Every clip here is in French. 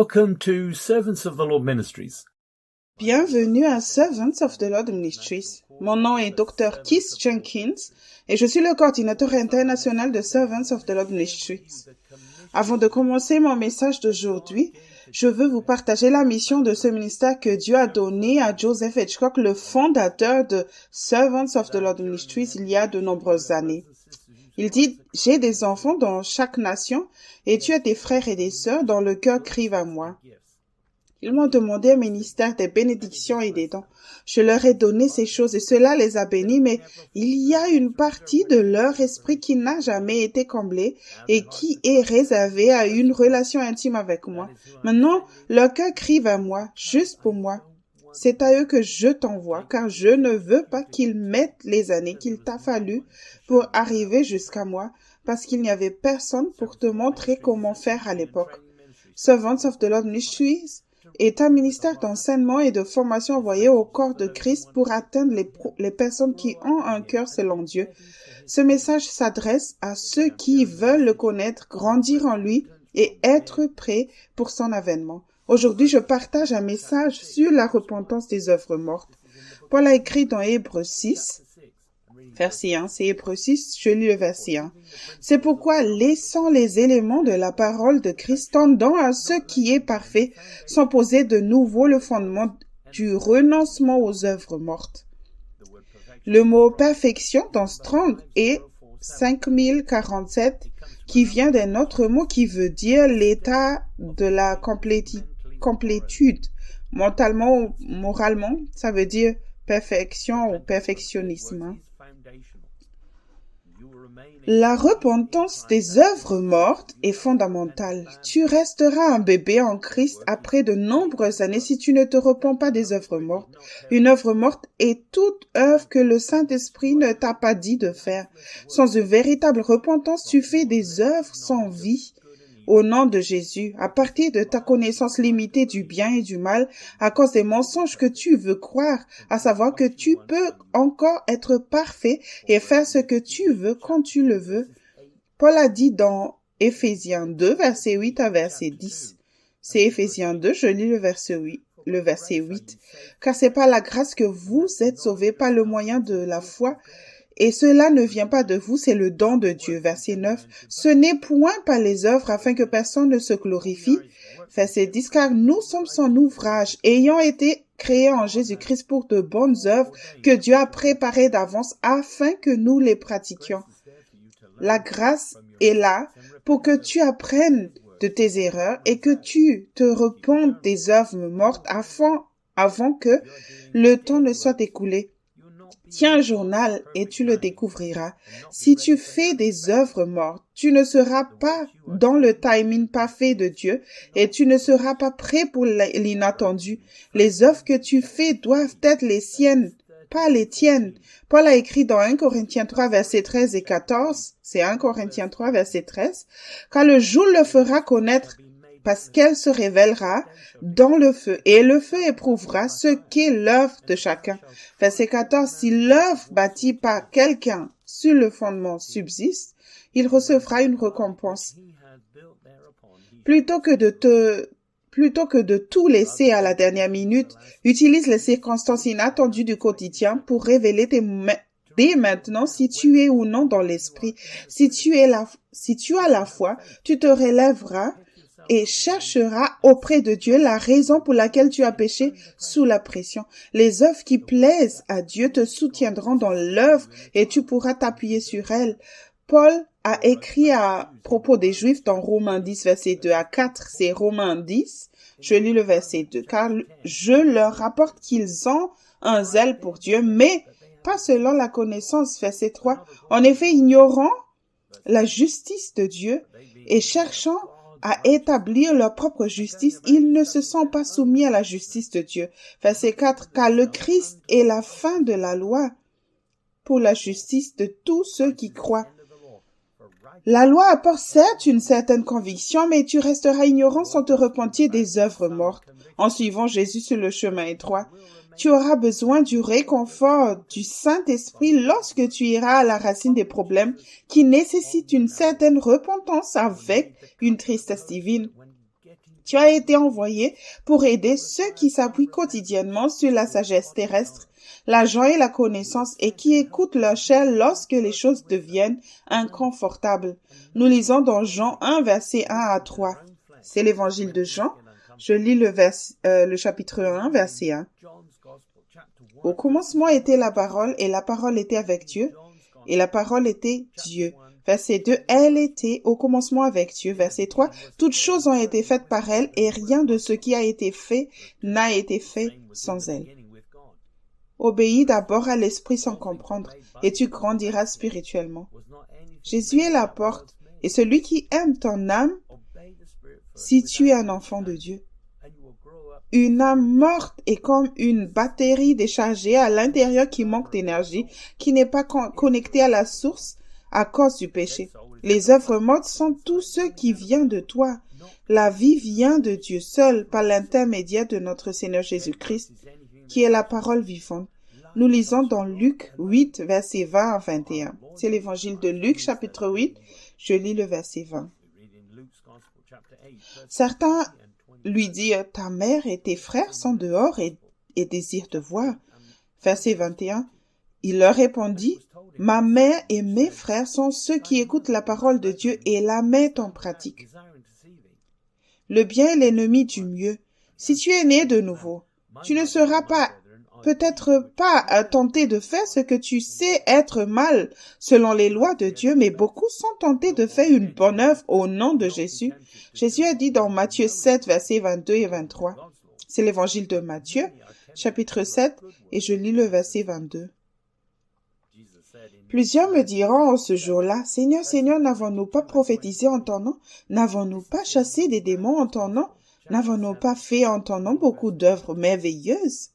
Welcome to Servants of the Lord Ministries. Bienvenue à Servants of the Lord Ministries. Mon nom est Dr. Keith Jenkins et je suis le coordinateur international de Servants of the Lord Ministries. Avant de commencer mon message d'aujourd'hui, je veux vous partager la mission de ce ministère que Dieu a donné à Joseph Hitchcock, le fondateur de Servants of the Lord Ministries, il y a de nombreuses années. Il dit, « J'ai des enfants dans chaque nation et tu as des frères et des sœurs dont le cœur crive à moi. » Ils m'ont demandé un ministère des bénédictions et des dons. Je leur ai donné ces choses et cela les a bénis, mais il y a une partie de leur esprit qui n'a jamais été comblée et qui est réservée à une relation intime avec moi. Maintenant, leur cœur crive à moi, juste pour moi. C'est à eux que je t'envoie, car je ne veux pas qu'ils mettent les années qu'il t'a fallu pour arriver jusqu'à moi, parce qu'il n'y avait personne pour te montrer comment faire à l'époque. Servants of the Lord Ministries est un ministère d'enseignement et de formation envoyé au corps de Christ pour atteindre les personnes qui ont un cœur selon Dieu. Ce message s'adresse à ceux qui veulent le connaître, grandir en lui et être prêts pour son avènement. Aujourd'hui, je partage un message sur la repentance des œuvres mortes. Paul a écrit dans Hébreux 6, verset 1, c'est Hébreux 6, je lis le verset 1. C'est pourquoi, laissant les éléments de la parole de Christ tendant à ce qui est parfait, sont posés de nouveau le fondement du renoncement aux œuvres mortes. Le mot perfection dans Strong est 5047, qui vient d'un autre mot qui veut dire l'état de la complétude. Mentalement ou moralement, ça veut dire perfection ou perfectionnisme. La repentance des œuvres mortes est fondamentale. Tu resteras un bébé en Christ après de nombreuses années si tu ne te repens pas des œuvres mortes. Une œuvre morte est toute œuvre que le Saint-Esprit ne t'a pas dit de faire. Sans une véritable repentance, tu fais des œuvres sans vie. Au nom de Jésus, à partir de ta connaissance limitée du bien et du mal, à cause des mensonges que tu veux croire, à savoir que tu peux encore être parfait et faire ce que tu veux quand tu le veux. Paul a dit dans Éphésiens 2, verset 8 à verset 10. C'est Éphésiens 2, je lis le verset 8. Car c'est par la grâce que vous êtes sauvés par le moyen de la foi, et cela ne vient pas de vous, c'est le don de Dieu. Verset 9. Ce n'est point par les œuvres afin que personne ne se glorifie. Verset 10. Car nous sommes son ouvrage, ayant été créés en Jésus-Christ pour de bonnes œuvres que Dieu a préparées d'avance afin que nous les pratiquions. La grâce est là pour que tu apprennes de tes erreurs et que tu te repentes des œuvres mortes avant que le temps ne soit écoulé. Tiens un journal et tu le découvriras. Si tu fais des œuvres mortes, tu ne seras pas dans le timing parfait de Dieu et tu ne seras pas prêt pour l'inattendu. Les œuvres que tu fais doivent être les siennes, pas les tiennes. Paul a écrit dans 1 Corinthiens 3, versets 13 et 14, c'est 1 Corinthiens 3, verset 13, « Car le jour le fera connaître, parce qu'elle se révélera dans le feu, et le feu éprouvera ce qu'est l'œuvre de chacun. » Verset 14, « Si l'œuvre bâtie par quelqu'un sur le fondement subsiste, il recevra une récompense. » Plutôt que de tout laisser à la dernière minute, utilise les circonstances inattendues du quotidien pour révéler dès maintenant si tu es ou non dans l'esprit. Si tu as la foi, tu te relèveras et chercheras auprès de Dieu la raison pour laquelle tu as péché sous la pression. Les œuvres qui plaisent à Dieu te soutiendront dans l'œuvre et tu pourras t'appuyer sur elles. Paul a écrit à propos des Juifs dans Romains 10, verset 2 à 4, c'est Romains 10, je lis le verset 2, car je leur rapporte qu'ils ont un zèle pour Dieu, mais pas selon la connaissance, verset 3. En effet, ignorant la justice de Dieu et cherchant à établir leur propre justice, ils ne se sont pas soumis à la justice de Dieu. Verset 4, car le Christ est la fin de la loi pour la justice de tous ceux qui croient. La loi apporte certes une certaine conviction, mais tu resteras ignorant sans te repentir des œuvres mortes. En suivant Jésus sur le chemin étroit, tu auras besoin du réconfort du Saint-Esprit lorsque tu iras à la racine des problèmes qui nécessitent une certaine repentance avec une tristesse divine. Tu as été envoyé pour aider ceux qui s'appuient quotidiennement sur la sagesse terrestre, l'argent et la connaissance et qui écoutent leur chair lorsque les choses deviennent inconfortables. Nous lisons dans Jean 1, verset 1 à 3. C'est l'évangile de Jean. Je lis le chapitre 1, verset 1. Au commencement était la parole et la parole était avec Dieu et la parole était Dieu. Verset 2, elle était au commencement avec Dieu. Verset 3, toutes choses ont été faites par elle et rien de ce qui a été fait n'a été fait sans elle. Obéis d'abord à l'esprit sans comprendre et tu grandiras spirituellement. Jésus est la porte et celui qui aime ton âme, si tu es un enfant de Dieu. Une âme morte est comme une batterie déchargée à l'intérieur qui manque d'énergie, qui n'est pas connectée à la source à cause du péché. Les œuvres mortes sont tout ce qui vient de toi. La vie vient de Dieu seul par l'intermédiaire de notre Seigneur Jésus-Christ, qui est la parole vivante. Nous lisons dans Luc 8, versets 20 à 21. C'est l'évangile de Luc, chapitre 8. Je lis le verset 20. Certains lui dirent, ta mère et tes frères sont dehors et désirent te voir. Verset 21. Il leur répondit, ma mère et mes frères sont ceux qui écoutent la parole de Dieu et la mettent en pratique. Le bien est l'ennemi du mieux. Si tu es né de nouveau, tu ne seras peut-être pas tenté de faire ce que tu sais être mal selon les lois de Dieu, mais beaucoup sont tentés de faire une bonne œuvre au nom de Jésus. Jésus a dit dans Matthieu 7, versets 22 et 23. C'est l'évangile de Matthieu, chapitre 7, et je lis le verset 22. Plusieurs me diront en ce jour-là, Seigneur, Seigneur, n'avons-nous pas prophétisé en ton nom? N'avons-nous pas chassé des démons en ton nom? N'avons-nous pas fait en ton nom beaucoup d'œuvres merveilleuses?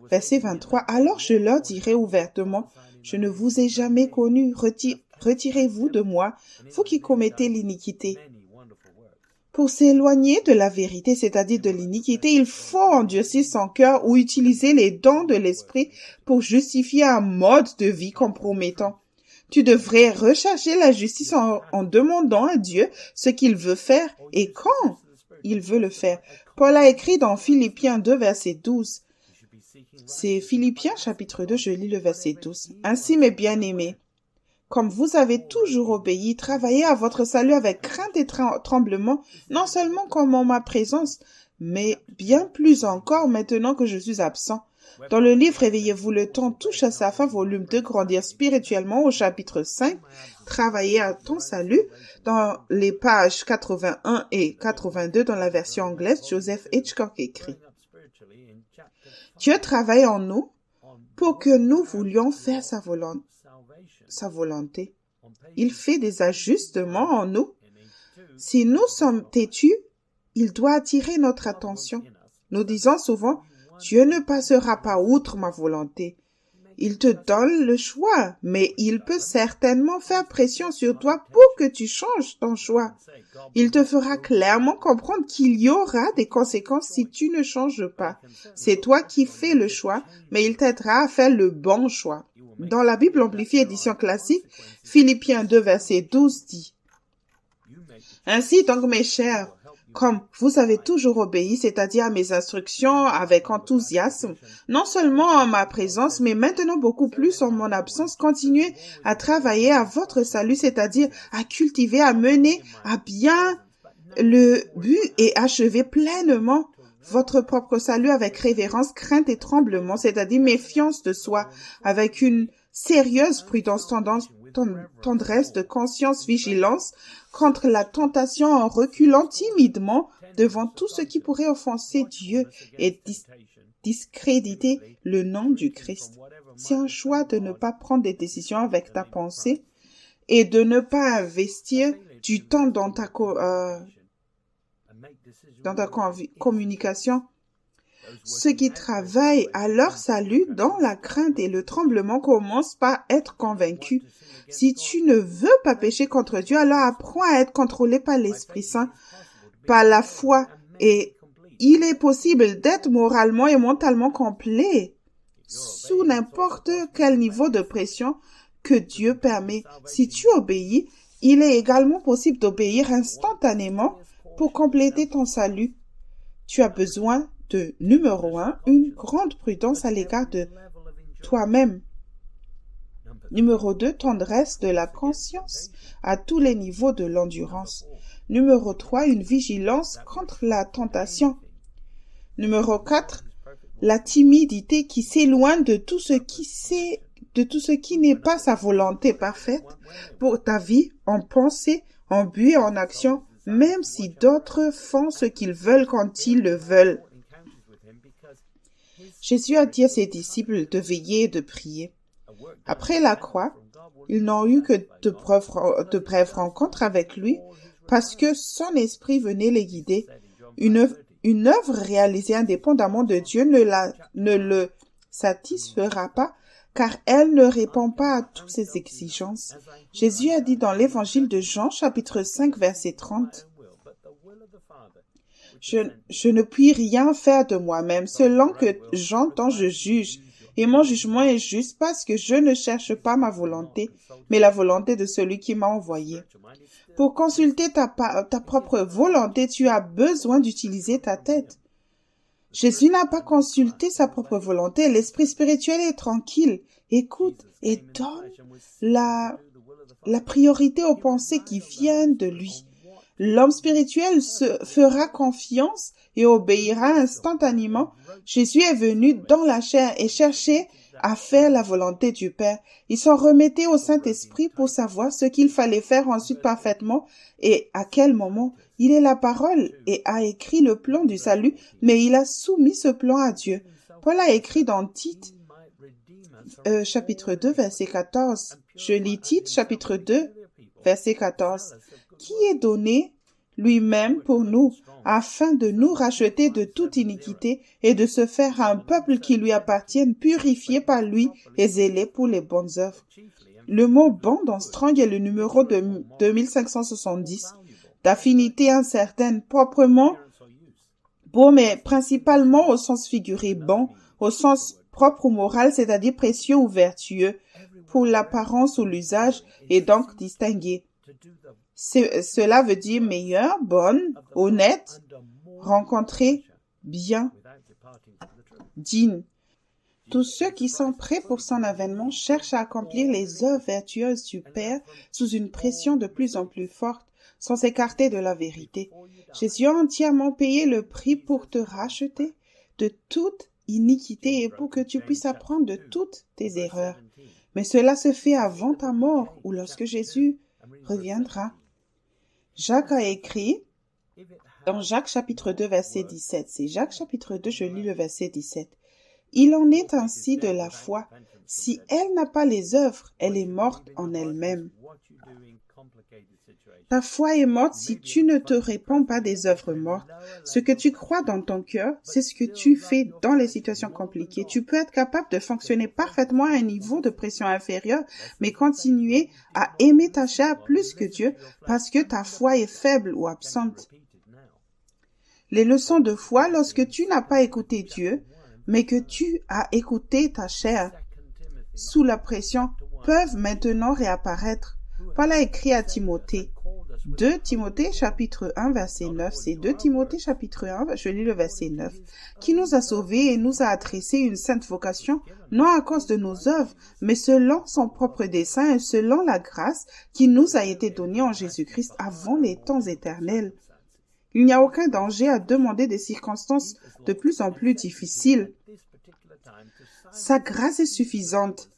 Verset 23. Alors je leur dirai ouvertement, je ne vous ai jamais connus, retirez-vous de moi, vous qui commettez l'iniquité. Pour s'éloigner de la vérité, c'est-à-dire de l'iniquité, il faut endurcir son cœur ou utiliser les dons de l'esprit pour justifier un mode de vie compromettant. Tu devrais rechercher la justice en demandant à Dieu ce qu'il veut faire et quand il veut le faire. Paul a écrit dans Philippiens 2, verset 12. C'est Philippiens chapitre 2, je lis le verset 12. Ainsi, mes bien-aimés, comme vous avez toujours obéi, travaillez à votre salut avec crainte et tremblement, non seulement comme en ma présence, mais bien plus encore maintenant que je suis absent. Dans le livre Réveillez-vous, le temps touche à sa fin, volume 2, Grandir spirituellement, au chapitre 5, Travailler à ton salut, dans les pages 81 et 82 dans la version anglaise, Joseph Hitchcock écrit. Dieu travaille en nous pour que nous voulions faire sa volonté. Il fait des ajustements en nous. Si nous sommes têtus, il doit attirer notre attention. Nous disons souvent, Dieu ne passera pas outre ma volonté. Il te donne le choix, mais il peut certainement faire pression sur toi pour que tu changes ton choix. Il te fera clairement comprendre qu'il y aura des conséquences si tu ne changes pas. C'est toi qui fais le choix, mais il t'aidera à faire le bon choix. Dans la Bible amplifiée édition classique, Philippiens 2, verset 12 dit « Ainsi donc, mes chers, comme vous avez toujours obéi, c'est-à-dire à mes instructions avec enthousiasme, non seulement en ma présence, mais maintenant beaucoup plus en mon absence, continuez à travailler à votre salut, c'est-à-dire à cultiver, à mener à bien le but et achever pleinement votre propre salut avec révérence, crainte et tremblement, c'est-à-dire méfiance de soi, avec une sérieuse prudence, tendresse de conscience, vigilance contre la tentation en reculant timidement devant tout ce qui pourrait offenser Dieu et discréditer le nom du Christ. C'est un choix de ne pas prendre des décisions avec ta pensée et de ne pas investir du temps dans ta communication. Ceux qui travaillent à leur salut dans la crainte et le tremblement commencent par être convaincus. Si tu ne veux pas pécher contre Dieu, alors apprends à être contrôlé par l'Esprit Saint, par la foi. Et il est possible d'être moralement et mentalement complet sous n'importe quel niveau de pression que Dieu permet. Si tu obéis, il est également possible d'obéir instantanément Pour compléter ton salut, tu as besoin de, numéro 1, une grande prudence à l'égard de toi-même. Numéro 2, tendresse de la conscience à tous les niveaux de l'endurance. Numéro 3, une vigilance contre la tentation. Numéro 4, la timidité qui s'éloigne de tout ce qui n'est pas sa volonté parfaite pour ta vie, en pensée, en but et en action, même si d'autres font ce qu'ils veulent quand ils le veulent. Jésus a dit à ses disciples de veiller et de prier. Après la croix, ils n'ont eu que de brèves rencontres avec lui parce que son esprit venait les guider. Une œuvre réalisée indépendamment de Dieu ne le satisfera pas car elle ne répond pas à toutes ses exigences. Jésus a dit dans l'évangile de Jean, chapitre 5, verset 30, « Je ne puis rien faire de moi-même, selon que j'entends, je juge. Et mon jugement est juste parce que je ne cherche pas ma volonté, mais la volonté de celui qui m'a envoyé. » Pour consulter ta propre volonté, tu as besoin d'utiliser ta tête. Jésus n'a pas consulté sa propre volonté. L'esprit spirituel est tranquille. Écoute et donne la priorité aux pensées qui viennent de lui. L'homme spirituel se fera confiance et obéira instantanément. Jésus est venu dans la chair et cherchait à faire la volonté du Père. Il s'en remettait au Saint-Esprit pour savoir ce qu'il fallait faire ensuite parfaitement et à quel moment. Il est la parole et a écrit le plan du salut, mais il a soumis ce plan à Dieu. Paul a écrit dans Tite, chapitre 2, verset 14. Je lis Tite, chapitre 2, verset 14. Qui est donné lui-même pour nous, afin de nous racheter de toute iniquité et de se faire un peuple qui lui appartienne, purifié par lui et zélé pour les bonnes œuvres. Le mot « bon » dans Strong est le numéro de 2570, d'affinité incertaine, proprement beau, mais principalement au sens figuré bon, au sens propre ou moral, c'est-à-dire précieux ou vertueux, pour l'apparence ou l'usage, et donc distingué. Cela veut dire meilleur, bonne, honnête, rencontrer, bien, digne. Tous ceux qui sont prêts pour son avènement cherchent à accomplir les œuvres vertueuses du Père sous une pression de plus en plus forte, sans s'écarter de la vérité. Jésus a entièrement payé le prix pour te racheter de toute iniquité et pour que tu puisses apprendre de toutes tes erreurs. Mais cela se fait avant ta mort ou lorsque Jésus reviendra. Jacques a écrit dans Jacques chapitre 2 verset 17. C'est Jacques chapitre 2, je lis le verset 17. Il en est ainsi de la foi. Si elle n'a pas les œuvres, elle est morte en elle-même. Ta foi est morte si tu ne te répands pas des œuvres mortes. Ce que tu crois dans ton cœur, c'est ce que tu fais dans les situations compliquées. Tu peux être capable de fonctionner parfaitement à un niveau de pression inférieur, mais continuer à aimer ta chair plus que Dieu parce que ta foi est faible ou absente. Les leçons de foi, lorsque tu n'as pas écouté Dieu, mais que tu as écouté ta chair sous la pression, peuvent maintenant réapparaître. Paul a écrit à Timothée. 2 Timothée chapitre 1 verset 9, c'est 2 Timothée chapitre 1, je lis le verset 9, qui nous a sauvés et nous a adressé une sainte vocation, non à cause de nos œuvres, mais selon son propre dessein et selon la grâce qui nous a été donnée en Jésus-Christ avant les temps éternels. Il n'y a aucun danger à demander des circonstances de plus en plus difficiles. Sa grâce est suffisante.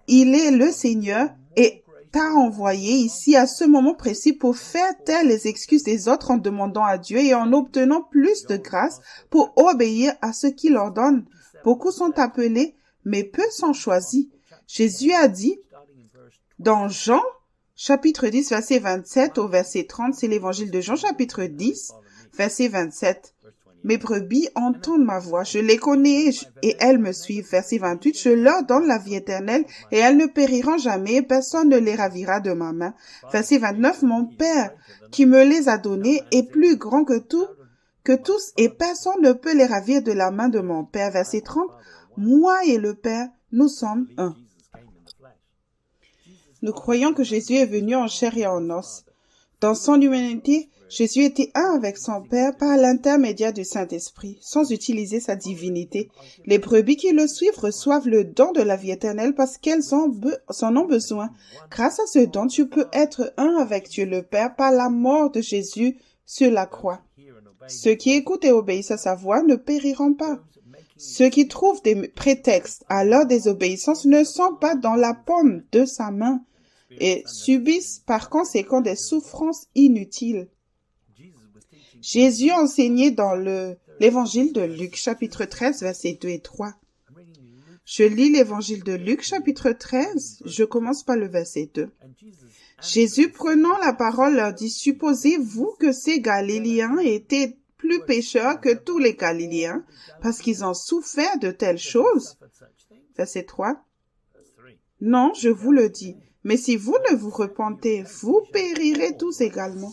Il est le Seigneur et t'a envoyé ici à ce moment précis pour faire taire les excuses des autres en demandant à Dieu et en obtenant plus de grâce pour obéir à ce qu'il ordonne. Beaucoup sont appelés, mais peu sont choisis. Jésus a dit dans Jean, chapitre 10, verset 27 au verset 30, c'est l'évangile de Jean, chapitre 10, verset 27. Mes brebis entendent ma voix, je les connais et elles me suivent. Verset 28, je leur donne la vie éternelle et elles ne périront jamais et personne ne les ravira de ma main. Verset 29, mon Père qui me les a donnés est plus grand que tous et personne ne peut les ravir de la main de mon Père. Verset 30, moi et le Père, nous sommes un. Nous croyons que Jésus est venu en chair et en os. Dans son humanité, Jésus était un avec son Père par l'intermédiaire du Saint-Esprit, sans utiliser sa divinité. Les brebis qui le suivent reçoivent le don de la vie éternelle parce qu'elles en ont besoin. Grâce à ce don, tu peux être un avec Dieu le Père par la mort de Jésus sur la croix. Ceux qui écoutent et obéissent à sa voix ne périront pas. Ceux qui trouvent des prétextes à leur désobéissance ne sont pas dans la paume de sa main et subissent par conséquent des souffrances inutiles. Jésus enseignait dans l'évangile de Luc, chapitre 13, versets 2 et 3. Je lis l'évangile de Luc, chapitre 13, je commence par le verset 2. Jésus, prenant la parole, leur dit, « Supposez-vous que ces Galiléens étaient plus pécheurs que tous les Galiléens, parce qu'ils ont souffert de telles choses? » Verset 3. « Non, je vous le dis, mais si vous ne vous repentez, vous périrez tous également. »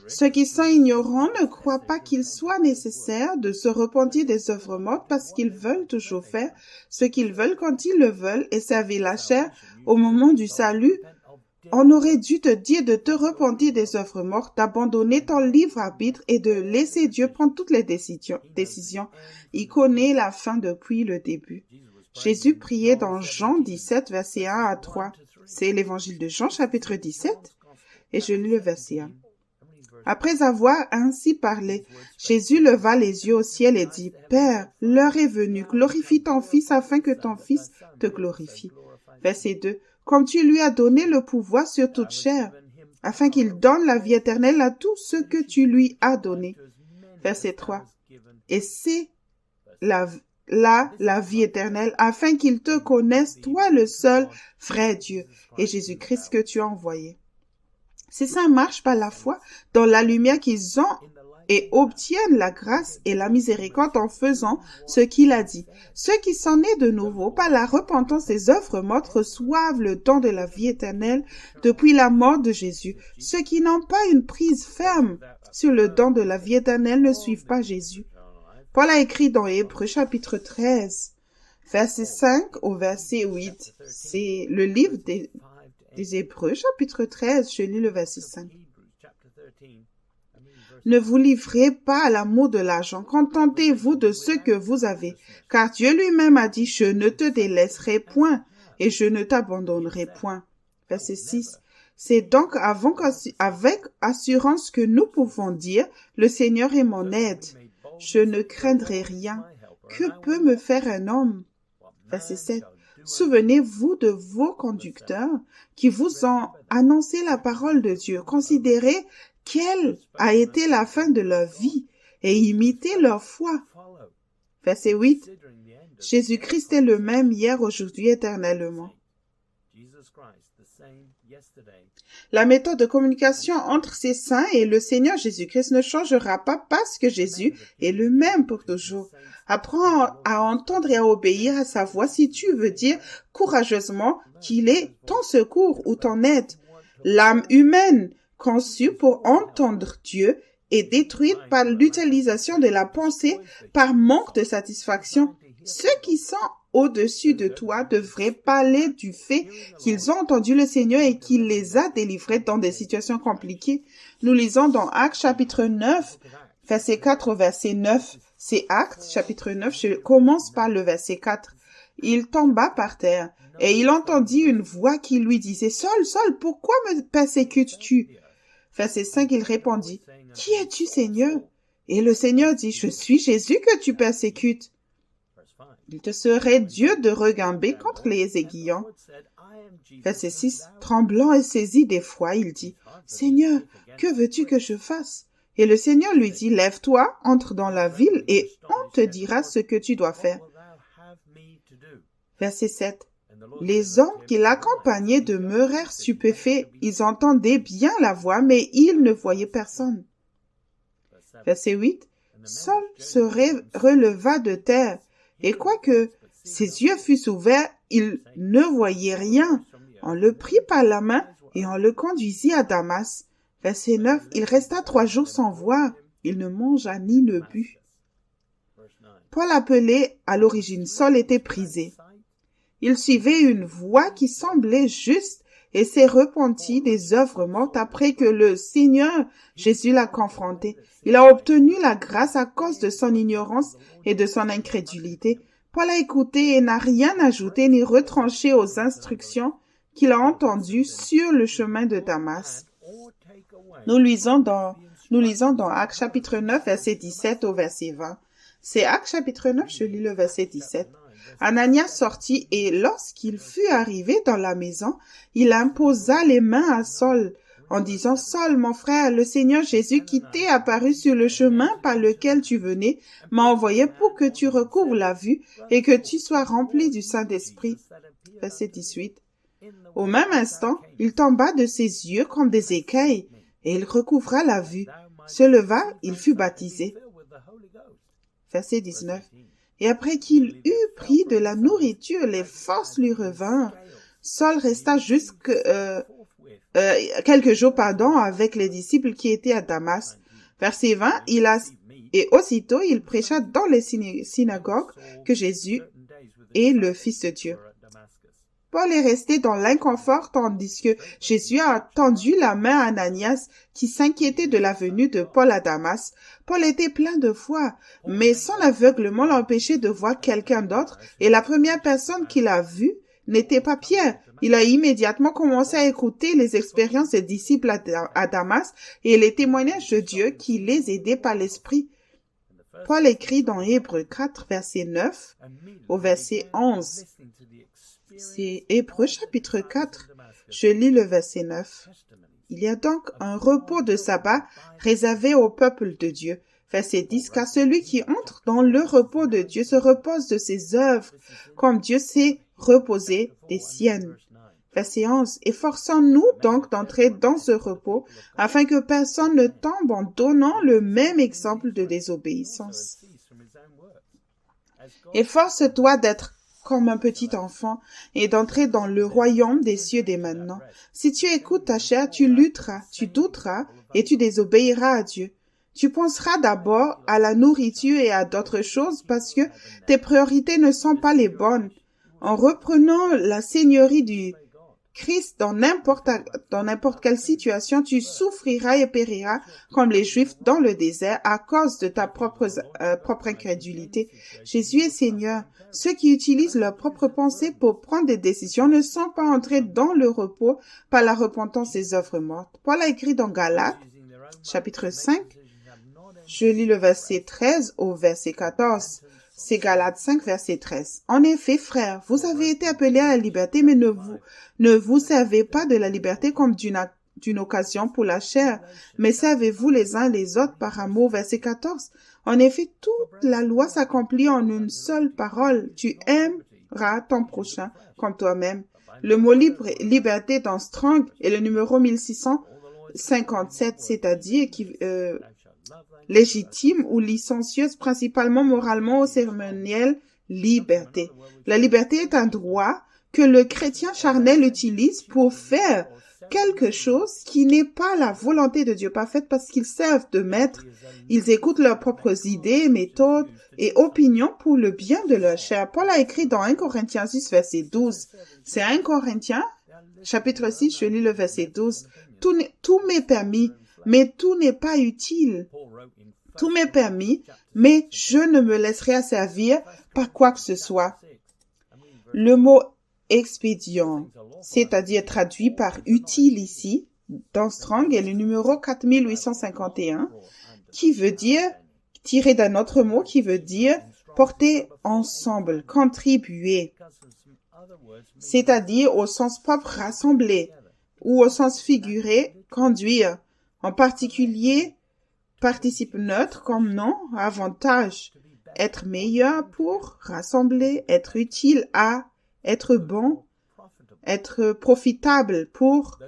Ceux qui sont ignorants ne croient pas qu'il soit nécessaire de se repentir des œuvres mortes parce qu'ils veulent toujours faire ce qu'ils veulent quand ils le veulent et servir la chair au moment du salut. On aurait dû te dire de te repentir des œuvres mortes, d'abandonner ton libre arbitre et de laisser Dieu prendre toutes les décisions. Il connaît la fin depuis le début. Jésus priait dans Jean 17, versets 1 à 3. C'est l'évangile de Jean, chapitre 17, et je lis le verset 1. Après avoir ainsi parlé, Jésus leva les yeux au ciel et dit, « Père, l'heure est venue, glorifie ton Fils afin que ton Fils te glorifie. » Verset 2. « Comme tu lui as donné le pouvoir sur toute chair, afin qu'il donne la vie éternelle à tous ceux que tu lui as donnés. » Verset 3. « Et c'est la vie éternelle, afin qu'ils te connaissent, toi le seul vrai Dieu, et Jésus-Christ que tu as envoyé. » Ces saints marchent par la foi dans la lumière qu'ils ont et obtiennent la grâce et la miséricorde en faisant ce qu'il a dit. Ceux qui sont nés de nouveau par la repentance des œuvres mortes reçoivent le don de la vie éternelle depuis la mort de Jésus. Ceux qui n'ont pas une prise ferme sur le don de la vie éternelle ne suivent pas Jésus. Paul a écrit dans Hébreux chapitre 13, verset 5 au verset 8. C'est le livre des Hébreux, chapitre 13, je lis le verset 5. Ne vous livrez pas à l'amour de l'argent, contentez-vous de ce que vous avez, car Dieu lui-même a dit, je ne te délaisserai point et je ne t'abandonnerai point. Verset 6. C'est donc avec assurance que nous pouvons dire, le Seigneur est mon aide, je ne craindrai rien. Que peut me faire un homme? Verset 7. Souvenez-vous de vos conducteurs qui vous ont annoncé la parole de Dieu. Considérez quelle a été la fin de leur vie et imitez leur foi. Verset 8. Jésus-Christ est le même hier, aujourd'hui, éternellement. La méthode de communication entre ces saints et le Seigneur Jésus-Christ ne changera pas parce que Jésus est le même pour toujours. Apprends à entendre et à obéir à sa voix si tu veux dire courageusement qu'il est ton secours ou ton aide. L'âme humaine conçue pour entendre Dieu est détruite par l'utilisation de la pensée par manque de satisfaction. Ceux qui sont au-dessus de toi devraient parler du fait qu'ils ont entendu le Seigneur et qu'il les a délivrés dans des situations compliquées. Nous lisons dans Actes chapitre 9, verset 4 au verset 9. C'est Actes chapitre 9, je commence par le verset 4. Il tomba par terre et il entendit une voix qui lui disait « Saul, Saul, pourquoi me persécutes-tu » Verset 5, il répondit « Qui es-tu, Seigneur » Et le Seigneur dit « Je suis Jésus que tu persécutes. » Il te serait Dieu de regimber contre les aiguillons. Verset 6. Tremblant et saisi d'effroi, il dit, « Seigneur, que veux-tu que je fasse ?» Et le Seigneur lui dit, « Lève-toi, entre dans la ville et on te dira ce que tu dois faire. » Verset 7. Les hommes qui l'accompagnaient demeurèrent stupéfaits. Ils entendaient bien la voix, mais ils ne voyaient personne. Verset 8. Saul se releva de terre. Et quoique ses yeux fussent ouverts, il ne voyait rien. On le prit par la main et on le conduisit à Damas. Verset 9, il resta 3 jours sans voir. Il ne mangea ni ne but. Paul appelé à l'origine Saul était prisé. Il suivait une voie qui semblait juste et s'est repenti des œuvres mortes après que le Seigneur Jésus l'a confronté. Il a obtenu la grâce à cause de son ignorance et de son incrédulité. Paul a écouté et n'a rien ajouté ni retranché aux instructions qu'il a entendues sur le chemin de Damas. Nous lisons dans Actes chapitre 9, verset 17 au verset 20. C'est Actes chapitre 9, je lis le verset 17. Ananias sortit et lorsqu'il fut arrivé dans la maison, il imposa les mains à Saul en disant « Saul, mon frère, le Seigneur Jésus qui t'est apparu sur le chemin par lequel tu venais, m'a envoyé pour que tu recouvres la vue et que tu sois rempli du Saint-Esprit. » Verset 18. Au même instant, il tomba de ses yeux comme des écailles et il recouvra la vue. Se leva, il fut baptisé. Verset 19. Et après qu'il eut pris de la nourriture, les forces lui revinrent. Saul resta quelques jours, avec les disciples qui étaient à Damas. Verset 20, et aussitôt il prêcha dans les synagogues que Jésus est le Fils de Dieu. Paul est resté dans l'inconfort tandis que Jésus a tendu la main à Ananias qui s'inquiétait de la venue de Paul à Damas. Paul était plein de foi, mais son aveuglement l'empêchait de voir quelqu'un d'autre et la première personne qu'il a vue n'était pas Pierre. Il a immédiatement commencé à écouter les expériences des disciples à Damas et les témoignages de Dieu qui les aidaient par l'Esprit. Paul écrit dans Hébreux 4, verset 9 au verset 11. C'est Hébreux chapitre 4. Je lis le verset 9. Il y a donc un repos de sabbat réservé au peuple de Dieu. Verset 10. Car celui qui entre dans le repos de Dieu se repose de ses œuvres, comme Dieu s'est reposé des siennes. Verset 11. Efforçons-nous donc d'entrer dans ce repos, afin que personne ne tombe en donnant le même exemple de désobéissance. Efforce-toi d'être comme un petit enfant et d'entrer dans le royaume des cieux dès maintenant. Si tu écoutes ta chair, tu lutteras, tu douteras et tu désobéiras à Dieu. Tu penseras d'abord à la nourriture et à d'autres choses parce que tes priorités ne sont pas les bonnes. En reprenant la seigneurie du Christ dans n'importe quelle situation, tu souffriras et périras comme les Juifs dans le désert à cause de ta propre incrédulité. Jésus est Seigneur. Ceux qui utilisent leurs propres pensées pour prendre des décisions ne sont pas entrés dans le repos par la repentance des œuvres mortes. Paul a écrit dans Galates, chapitre 5, je lis le verset 13 au verset 14. C'est Galates 5, verset 13. En effet, frères, vous avez été appelés à la liberté, mais ne vous servez pas de la liberté comme d'une occasion pour la chair, mais servez-vous les uns les autres par amour. Verset 14. En effet, toute la loi s'accomplit en une seule parole. Tu aimeras ton prochain comme toi-même. Le mot liberté dans Strong est le numéro 1657, c'est-à-dire légitime ou licencieuse, principalement moralement ou cérémonielle, liberté. La liberté est un droit que le chrétien charnel utilise pour faire quelque chose qui n'est pas la volonté de Dieu parfaite parce qu'ils servent de maître. Ils écoutent leurs propres idées, méthodes et opinions pour le bien de leur chair. Paul a écrit dans 1 Corinthiens 6, verset 12. C'est 1 Corinthiens, chapitre 6, je lis le verset 12. Tout m'est permis, mais tout n'est pas utile. Tout m'est permis, mais je ne me laisserai asservir par quoi que ce soit. Le mot expédient, c'est-à-dire traduit par utile ici, dans Strong, est le numéro 4851, qui veut dire, tiré d'un autre mot, qui veut dire porter ensemble, contribuer, c'est-à-dire au sens propre rassembler, ou au sens figuré conduire, en particulier participe neutre comme nom, avantage, être meilleur pour, rassembler, être utile à, être bon, être profitable pour.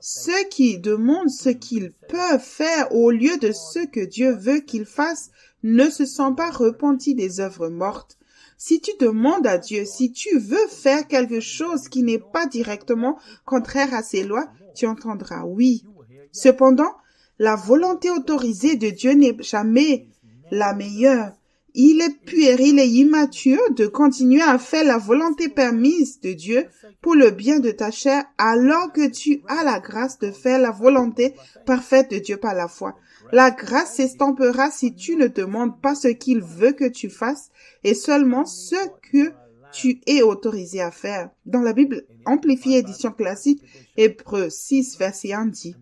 Ceux qui demandent ce qu'ils peuvent faire au lieu de ce que Dieu veut qu'ils fassent ne se sont pas repentis des œuvres mortes. Si tu demandes à Dieu, si tu veux faire quelque chose qui n'est pas directement contraire à ses lois, tu entendras oui. Cependant, la volonté autorisée de Dieu n'est jamais la meilleure. Il est puéril et immature de continuer à faire la volonté permise de Dieu pour le bien de ta chair alors que tu as la grâce de faire la volonté parfaite de Dieu par la foi. La grâce s'estampera si tu ne demandes pas ce qu'il veut que tu fasses et seulement ce que tu es autorisé à faire. Dans la Bible amplifiée édition classique, Hébreux 6, verset 1 dit: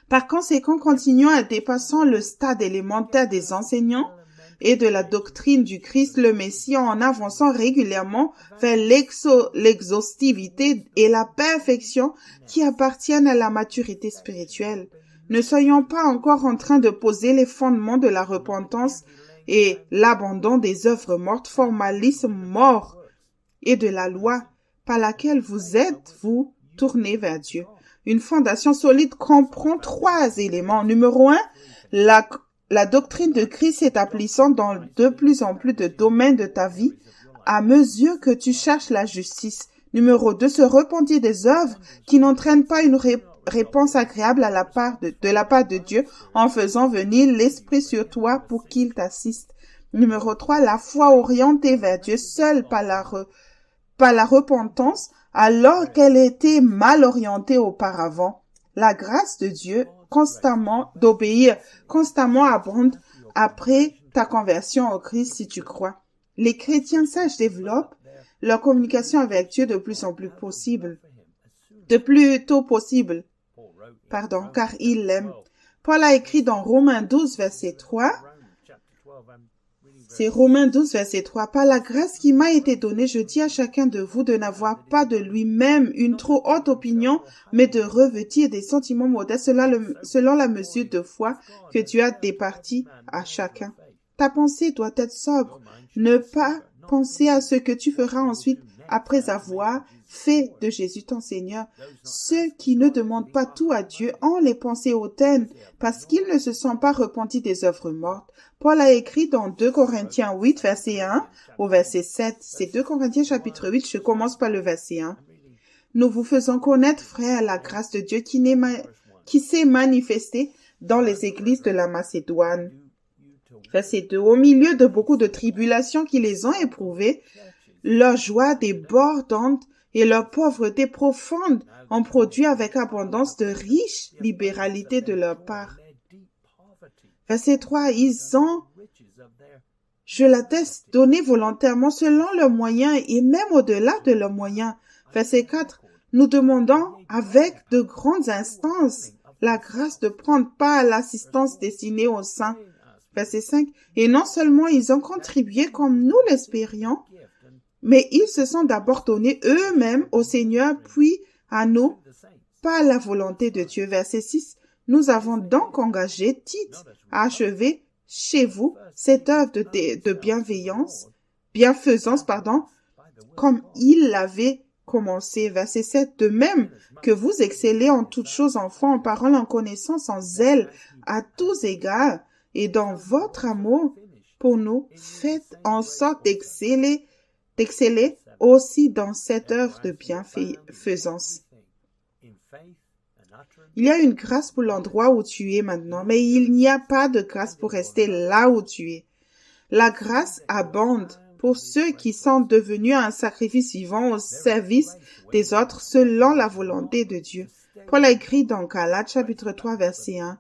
Par conséquent, continuons à dépassant le stade élémentaire des enseignants et de la doctrine du Christ le Messie en avançant régulièrement vers l'exhaustivité et la perfection qui appartiennent à la maturité spirituelle. Ne soyons pas encore en train de poser les fondements de la repentance et l'abandon des œuvres mortes, formalisme mort et de la loi par laquelle vous êtes, vous, tournés vers Dieu. Une fondation solide comprend 3 éléments. Numéro 1, la doctrine de Christ s'établissant dans de plus en plus de domaines de ta vie à mesure que tu cherches la justice. Numéro 2, se repentir des œuvres qui n'entraînent pas une réponse agréable de la part de Dieu en faisant venir l'Esprit sur toi pour qu'il t'assiste. Numéro 3, la foi orientée vers Dieu seule par la repentance alors qu'elle était mal orientée auparavant. La grâce de Dieu d'obéir constamment abonde après ta conversion au Christ si tu crois. Les chrétiens sages développent leur communication avec Dieu de plus en plus tôt possible, car ils l'aiment. Paul a écrit dans Romains 12, verset 3, c'est Romains 12, verset 3. Par la grâce qui m'a été donnée, je dis à chacun de vous de n'avoir pas de lui-même une trop haute opinion, mais de revêtir des sentiments modestes selon la mesure de foi que Dieu a départie à chacun. Ta pensée doit être sobre. Ne pas penser à ce que tu feras ensuite après avoir fait de Jésus ton Seigneur. Ceux qui ne demandent pas tout à Dieu ont les pensées hautaines parce qu'ils ne se sont pas repentis des œuvres mortes. Paul a écrit dans 2 Corinthiens 8, verset 1 au verset 7. C'est 2 Corinthiens chapitre 8, je commence par le verset 1. Nous vous faisons connaître, frères, la grâce de Dieu qui s'est manifestée dans les églises de la Macédoine. Verset 2. Au milieu de beaucoup de tribulations qui les ont éprouvées, leur joie débordante et leur pauvreté profonde ont produit avec abondance de riches libéralités de leur part. Verset 3. Ils ont, je l'atteste, donné volontairement selon leurs moyens et même au-delà de leurs moyens. Verset 4. Nous demandons avec de grandes instances la grâce de prendre part à l'assistance destinée aux saints. Verset 5. Et non seulement ils ont contribué comme nous l'espérions, mais ils se sont d'abord donnés eux-mêmes au Seigneur, puis à nous, par la volonté de Dieu. Verset 6. Nous avons donc engagé Tite à achever chez vous cette œuvre de bienfaisance, comme il l'avait commencé. Verset 7. De même que vous excellez en toutes choses, enfants, en parole, en connaissance, en zèle, à tous égards, et dans votre amour pour nous, faites en sorte d'exceller aussi dans cette œuvre de bienfaisance. Il y a une grâce pour l'endroit où tu es maintenant, mais il n'y a pas de grâce pour rester là où tu es. La grâce abonde pour ceux qui sont devenus un sacrifice vivant au service des autres selon la volonté de Dieu. Paul a écrit dans Galates chapitre 3 verset 1.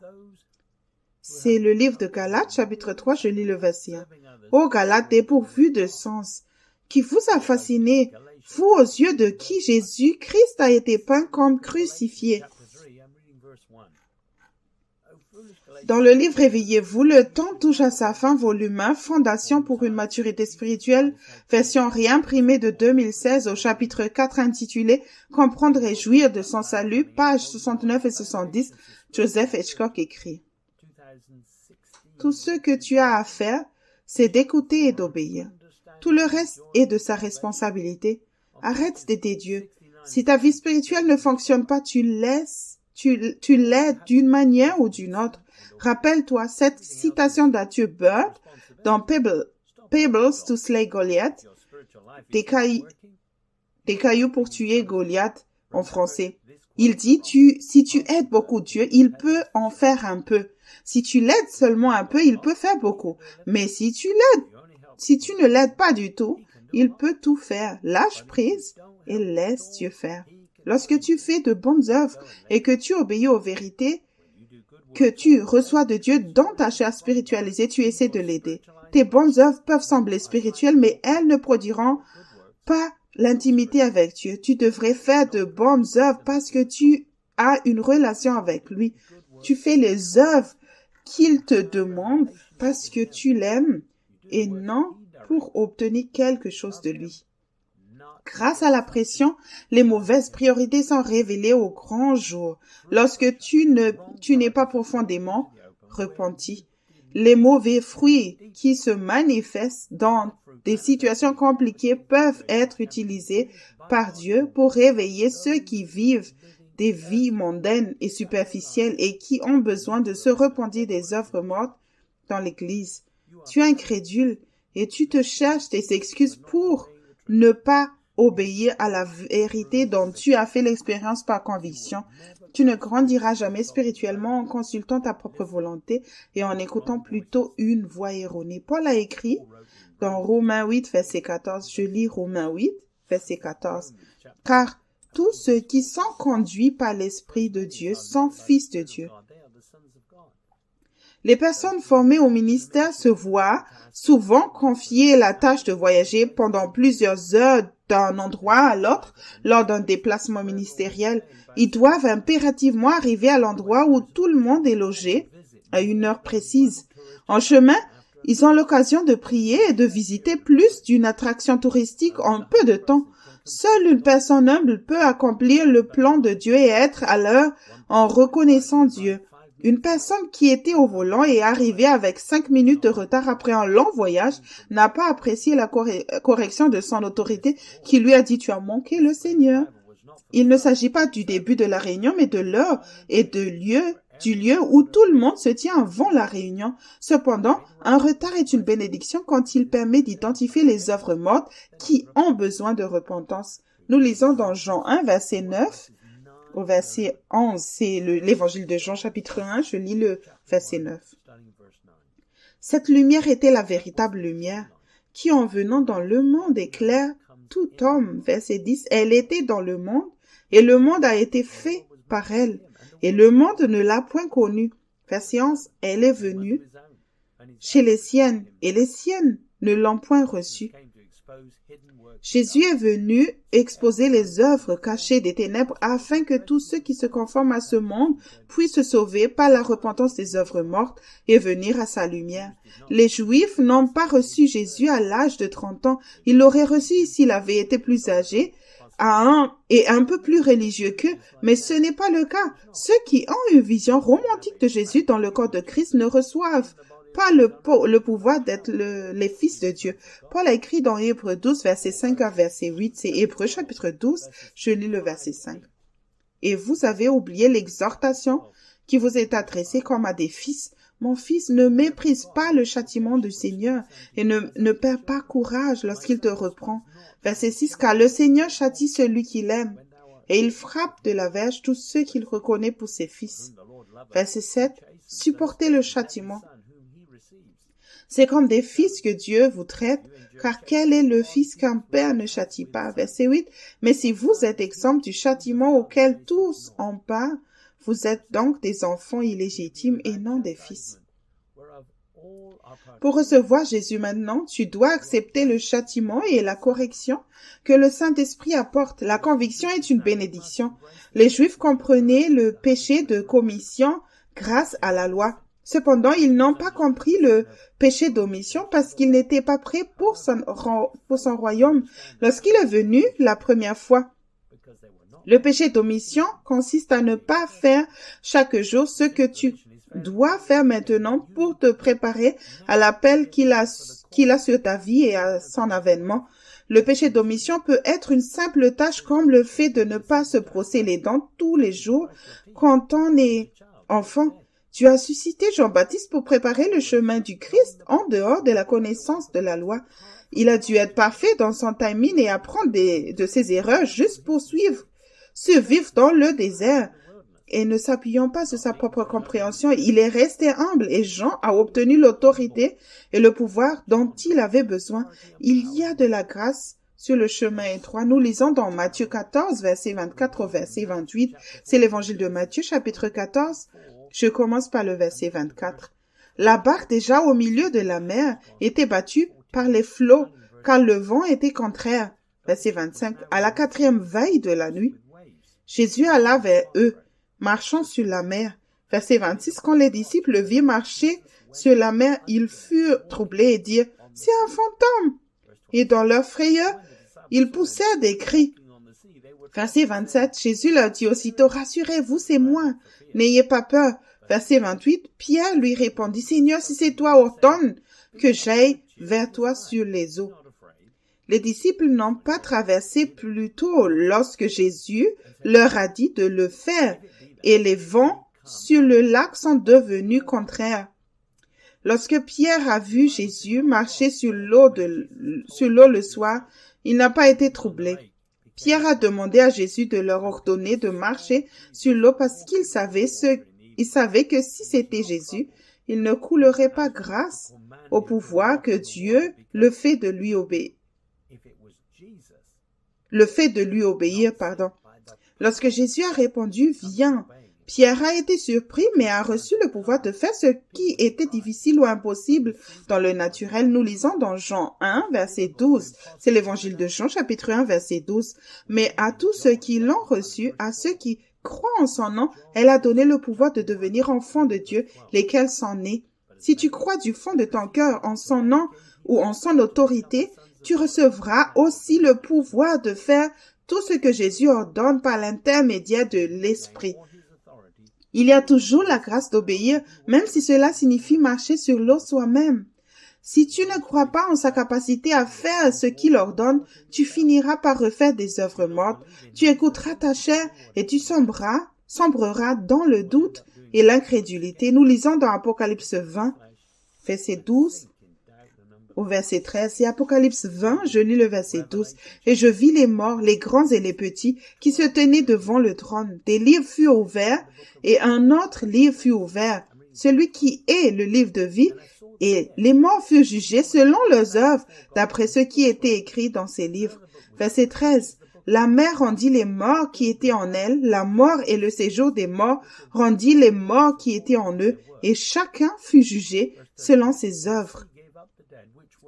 C'est le livre de Galates chapitre 3, je lis le verset 1. Ô Galates dépourvus de sens, qui vous a fasciné, vous aux yeux de qui Jésus-Christ a été peint comme crucifié. Dans le livre Réveillez-vous, le temps touche à sa fin, volume 1, Fondation pour une maturité spirituelle, version réimprimée de 2016 au chapitre 4 intitulé Comprendre et jouir de son salut, pages 69 et 70, Joseph Hitchcock écrit. Tout ce que tu as à faire, c'est d'écouter et d'obéir. Tout le reste est de sa responsabilité. Arrête d'aider Dieu. Si ta vie spirituelle ne fonctionne pas, tu l'aides d'une manière ou d'une autre. Rappelle-toi cette citation d'Arthur Bird dans Pebbles to Slay Goliath, des cailloux pour tuer Goliath en français. Il dit, si tu aides beaucoup Dieu, il peut en faire un peu. Si tu l'aides seulement un peu, il peut faire beaucoup. Mais si tu ne l'aides pas du tout, il peut tout faire. Lâche prise et laisse Dieu faire. Lorsque tu fais de bonnes œuvres et que tu obéis aux vérités que tu reçois de Dieu dans ta chair spiritualisée, tu essaies de l'aider. Tes bonnes œuvres peuvent sembler spirituelles, mais elles ne produiront pas l'intimité avec Dieu. Tu devrais faire de bonnes œuvres parce que tu as une relation avec lui. Tu fais les œuvres qu'il te demande parce que tu l'aimes et non pour obtenir quelque chose de lui. Grâce à la pression, les mauvaises priorités sont révélées au grand jour. Lorsque tu n'es pas profondément repenti, les mauvais fruits qui se manifestent dans des situations compliquées peuvent être utilisés par Dieu pour réveiller ceux qui vivent des vies mondaines et superficielles et qui ont besoin de se repentir des œuvres mortes dans l'Église. Tu es incrédule et tu te cherches des excuses pour ne pas obéir à la vérité dont tu as fait l'expérience par conviction. Tu ne grandiras jamais spirituellement en consultant ta propre volonté et en écoutant plutôt une voix erronée. Paul a écrit dans Romains 8, verset 14, je lis Romains 8, verset 14, « Car tous ceux qui sont conduits par l'Esprit de Dieu sont fils de Dieu. » Les personnes formées au ministère se voient souvent confier la tâche de voyager pendant plusieurs heures d'un endroit à l'autre lors d'un déplacement ministériel. Ils doivent impérativement arriver à l'endroit où tout le monde est logé à une heure précise. En chemin, ils ont l'occasion de prier et de visiter plus d'une attraction touristique en peu de temps. Seule une personne humble peut accomplir le plan de Dieu et être à l'heure en reconnaissant Dieu. Une personne qui était au volant et arrivée avec 5 minutes de retard après un long voyage n'a pas apprécié la correction de son autorité qui lui a dit « Tu as manqué le Seigneur ». Il ne s'agit pas du début de la réunion, mais de l'heure et du lieu où tout le monde se tient avant la réunion. Cependant, un retard est une bénédiction quand il permet d'identifier les œuvres mortes qui ont besoin de repentance. Nous lisons dans Jean 1, verset 9. Au verset 11, c'est l'évangile de Jean, chapitre 1, je lis le verset 9. Cette lumière était la véritable lumière, qui en venant dans le monde éclaire tout homme. Verset 10, elle était dans le monde, et le monde a été fait par elle, et le monde ne l'a point connue. Verset 11, elle est venue chez les siennes, et les siennes ne l'ont point reçue. Jésus est venu exposer les œuvres cachées des ténèbres afin que tous ceux qui se conforment à ce monde puissent se sauver par la repentance des œuvres mortes et venir à sa lumière. Les Juifs n'ont pas reçu Jésus à l'âge de 30 ans. Ils l'auraient reçu s'il avait été plus âgé et un peu plus religieux qu'eux, mais ce n'est pas le cas. Ceux qui ont une vision romantique de Jésus dans le corps de Christ ne reçoivent pas le pouvoir d'être les fils de Dieu. Paul a écrit dans Hébreux 12, verset 5 à verset 8, c'est Hébreux chapitre 12, je lis le verset 5. Et vous avez oublié l'exhortation qui vous est adressée comme à des fils. Mon fils, ne méprise pas le châtiment du Seigneur et ne perds pas courage lorsqu'il te reprend. Verset 6, car le Seigneur châtie celui qu'il aime et il frappe de la verge tous ceux qu'il reconnaît pour ses fils. Verset 7, supportez le châtiment. C'est comme des fils que Dieu vous traite, car quel est le fils qu'un père ne châtie pas? Verset 8. Mais si vous êtes exempts du châtiment auquel tous ont part, vous êtes donc des enfants illégitimes et non des fils. Pour recevoir Jésus maintenant, tu dois accepter le châtiment et la correction que le Saint-Esprit apporte. La conviction est une bénédiction. Les Juifs comprenaient le péché de commission grâce à la loi. Cependant, ils n'ont pas compris le péché d'omission parce qu'ils n'étaient pas prêts pour son royaume lorsqu'il est venu la première fois. Le péché d'omission consiste à ne pas faire chaque jour ce que tu dois faire maintenant pour te préparer à l'appel qu'il a sur ta vie et à son avènement. Le péché d'omission peut être une simple tâche comme le fait de ne pas se brosser les dents tous les jours quand on est enfant. Tu as suscité Jean-Baptiste pour préparer le chemin du Christ en dehors de la connaissance de la loi. Il a dû être parfait dans son timing et apprendre de ses erreurs juste pour suivre survivre dans le désert. Et ne s'appuyant pas sur sa propre compréhension, il est resté humble et Jean a obtenu l'autorité et le pouvoir dont il avait besoin. Il y a de la grâce sur le chemin étroit. Nous lisons dans Matthieu 14, verset 24 au verset 28. C'est l'évangile de Matthieu, chapitre 14. Je commence par le verset 24. La barque, déjà au milieu de la mer, était battue par les flots, car le vent était contraire. Verset 25. À la 4e veille de la nuit, Jésus alla vers eux, marchant sur la mer. Verset 26. Quand les disciples le virent marcher sur la mer, ils furent troublés et dirent, « C'est un fantôme !» Et dans leur frayeur, ils poussèrent des cris. Verset 27. Jésus leur dit aussitôt, « Rassurez-vous, c'est moi, n'ayez pas peur. » Verset 28. Pierre lui répondit, « Seigneur, si c'est toi, ordonne que j'aille vers toi sur les eaux. » Les disciples n'ont pas traversé plus tôt lorsque Jésus leur a dit de le faire, et les vents sur le lac sont devenus contraires. Lorsque Pierre a vu Jésus marcher sur l'eau le soir, il n'a pas été troublé. Pierre a demandé à Jésus de leur ordonner de marcher sur l'eau parce qu'il savait que si c'était Jésus, il ne coulerait pas grâce au pouvoir que Dieu le fait de lui obéir. Lorsque Jésus a répondu « Viens », Pierre a été surpris mais a reçu le pouvoir de faire ce qui était difficile ou impossible dans le naturel. Nous lisons dans Jean 1, verset 12. C'est l'évangile de Jean, chapitre 1, verset 12. Mais à tous ceux qui l'ont reçu, à ceux qui croient en son nom, elle a donné le pouvoir de devenir enfants de Dieu, lesquels sont nés. Si tu crois du fond de ton cœur en son nom ou en son autorité, tu recevras aussi le pouvoir de faire tout ce que Jésus ordonne par l'intermédiaire de l'Esprit. Il y a toujours la grâce d'obéir, même si cela signifie marcher sur l'eau soi-même. Si tu ne crois pas en sa capacité à faire ce qu'il ordonne, tu finiras par refaire des œuvres mortes. Tu écouteras ta chair et tu sombreras dans le doute et l'incrédulité. Nous lisons dans Apocalypse 20, verset 12 au verset 13. C'est Apocalypse 20, je lis le verset 12. « Et je vis les morts, les grands et les petits, qui se tenaient devant le trône. Des livres furent ouverts, et un autre livre fut ouvert, celui qui est le livre de vie, et les morts furent jugés selon leurs œuvres, d'après ce qui était écrit dans ces livres. » Verset 13. « La mer rendit les morts qui étaient en elle, la mort et le séjour des morts rendit les morts qui étaient en eux, et chacun fut jugé selon ses œuvres. »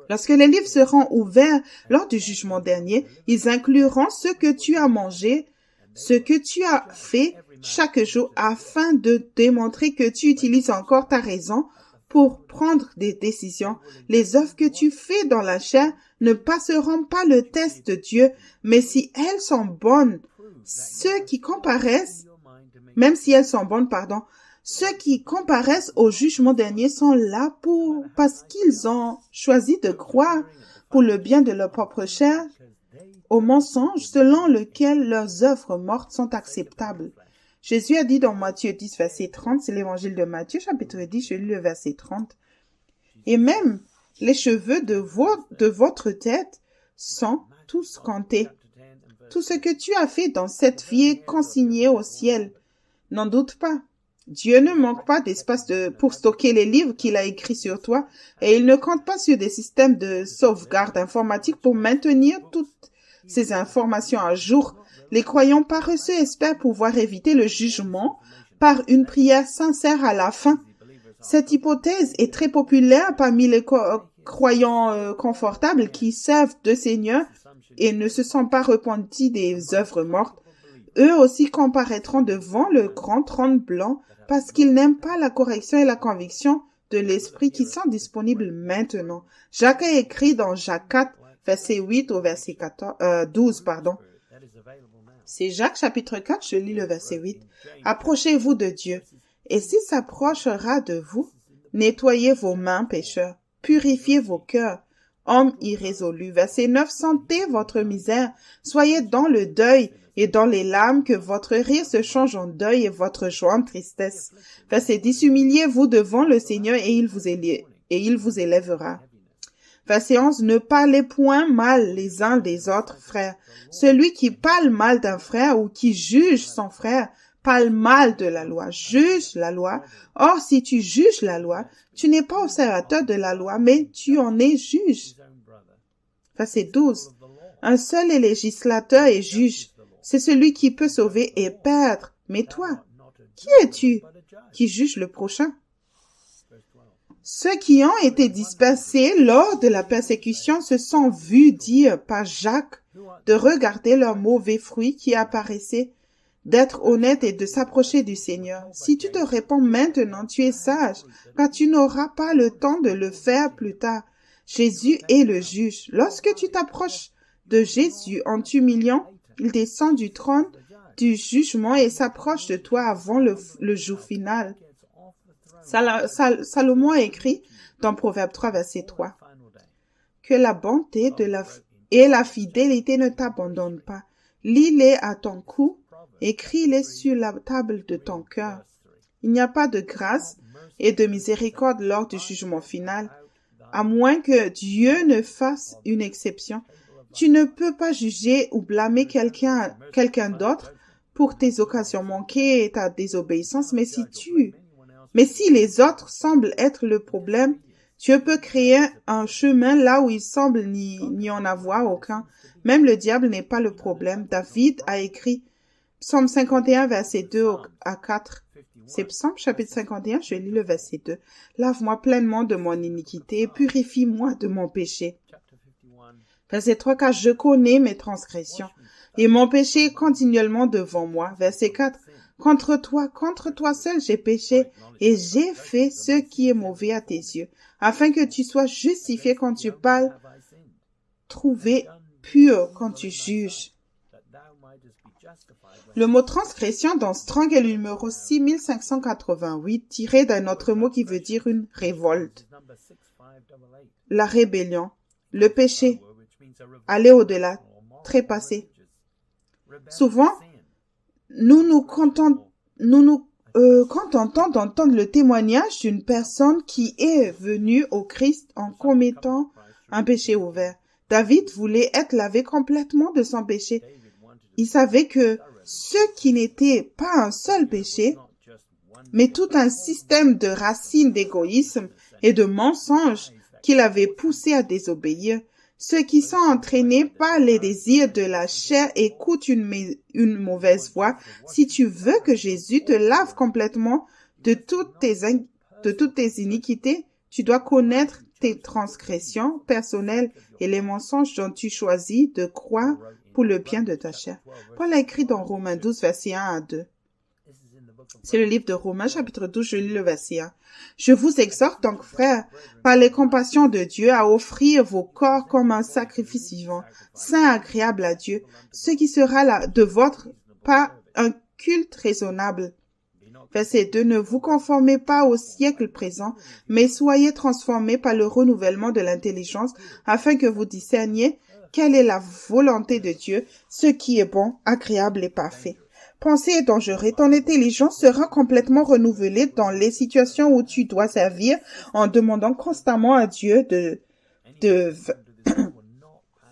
Lorsque les livres seront ouverts lors du jugement dernier, ils incluront ce que tu as mangé, ce que tu as fait chaque jour afin de démontrer que tu utilises encore ta raison pour prendre des décisions. Les œuvres que tu fais dans la chair ne passeront pas le test de Dieu, mais si elles sont bonnes, ceux qui comparaissent au jugement dernier sont là parce qu'ils ont choisi de croire pour le bien de leur propre chair au mensonge selon lequel leurs œuvres mortes sont acceptables. Jésus a dit dans Matthieu 10, verset 30, c'est l'évangile de Matthieu, chapitre 10, je lis le verset 30. Et même les cheveux de votre tête sont tous comptés. Tout ce que tu as fait dans cette vie est consigné au ciel. N'en doute pas. Dieu ne manque pas d'espace pour stocker les livres qu'il a écrits sur toi et il ne compte pas sur des systèmes de sauvegarde informatique pour maintenir toutes ces informations à jour. Les croyants paresseux espèrent pouvoir éviter le jugement par une prière sincère à la fin. Cette hypothèse est très populaire parmi les croyants confortables qui servent deux seigneurs et ne se sont pas repentis des œuvres mortes. Eux aussi comparaîtront devant le grand trône blanc parce qu'ils n'aiment pas la correction et la conviction de l'esprit qui sont disponibles maintenant. Jacques a écrit dans Jacques 4, verset 8 au verset 12. C'est Jacques chapitre 4, je lis le verset 8. « Approchez-vous de Dieu, et s'il s'approchera de vous, nettoyez vos mains, pécheurs, purifiez vos cœurs, hommes irrésolus. » Verset 9. « Sentez votre misère, soyez dans le deuil, et dans les larmes, que votre rire se change en deuil et votre joie en tristesse. » Verset 10. « Humiliez-vous devant le Seigneur et il vous élèvera. » Verset 11, ne parlez point mal les uns des autres, frères. Celui qui parle mal d'un frère ou qui juge son frère parle mal de la loi, juge la loi. Or, si tu juges la loi, tu n'es pas observateur de la loi, mais tu en es juge. Verset 12, un seul est législateur et juge. C'est celui qui peut sauver et perdre. Mais toi, qui es-tu qui juge le prochain? Ceux qui ont été dispersés lors de la persécution se sont vus dire par Jacques de regarder leurs mauvais fruits qui apparaissaient, d'être honnêtes et de s'approcher du Seigneur. Si tu te réponds maintenant, tu es sage, car tu n'auras pas le temps de le faire plus tard. Jésus est le juge. Lorsque tu t'approches de Jésus en t'humiliant, il descend du trône du jugement et s'approche de toi avant le jour final. Salomon a écrit dans Proverbe 3, verset 3, « Que la bonté et la fidélité ne t'abandonnent pas. Lis-les à ton cou, écris-les sur la table de ton cœur. Il n'y a pas de grâce et de miséricorde lors du jugement final, à moins que Dieu ne fasse une exception. Tu ne peux pas juger ou blâmer quelqu'un d'autre pour tes occasions manquées et ta désobéissance, mais si les autres semblent être le problème, Dieu peut créer un chemin là où il semble n'y en avoir aucun. Même le diable n'est pas le problème. David a écrit Psaume 51, verset 2 à 4. C'est Psaume chapitre 51, je lis le verset 2. Lave-moi pleinement de mon iniquité et purifie-moi de mon péché. Verset 3, car je connais mes transgressions et mon péché est continuellement devant moi. Verset 4, contre toi seul j'ai péché et j'ai fait ce qui est mauvais à tes yeux, afin que tu sois justifié quand tu parles, trouvé pur quand tu juges. Le mot transgression dans Strong est le numéro 6588, tiré d'un autre mot qui veut dire une révolte. La rébellion, le péché, aller au-delà, trépasser. Souvent, nous nous contentons d'entendre le témoignage d'une personne qui est venue au Christ en commettant un péché ouvert. David voulait être lavé complètement de son péché. Il savait que ce qui n'était pas un seul péché, mais tout un système de racines d'égoïsme et de mensonges qui l'avait poussé à désobéir. Ceux qui sont entraînés par les désirs de la chair écoutent une mauvaise voix. Si tu veux que Jésus te lave complètement de toutes tes iniquités, tu dois connaître tes transgressions personnelles et les mensonges dont tu choisis de croire pour le bien de ta chair. Paul a écrit dans Romains 12, verset 1 à 2. C'est le livre de Romains, chapitre 12, je lis le verset 1. Je vous exhorte donc, frères, par les compassions de Dieu, à offrir vos corps comme un sacrifice vivant, saint, agréable à Dieu, ce qui sera de votre part un culte raisonnable. Verset 2. Ne vous conformez pas au siècle présent, mais soyez transformés par le renouvellement de l'intelligence, afin que vous discerniez quelle est la volonté de Dieu, ce qui est bon, agréable et parfait. Pensée est dangereux. Ton intelligence sera complètement renouvelée dans les situations où tu dois servir en demandant constamment à Dieu de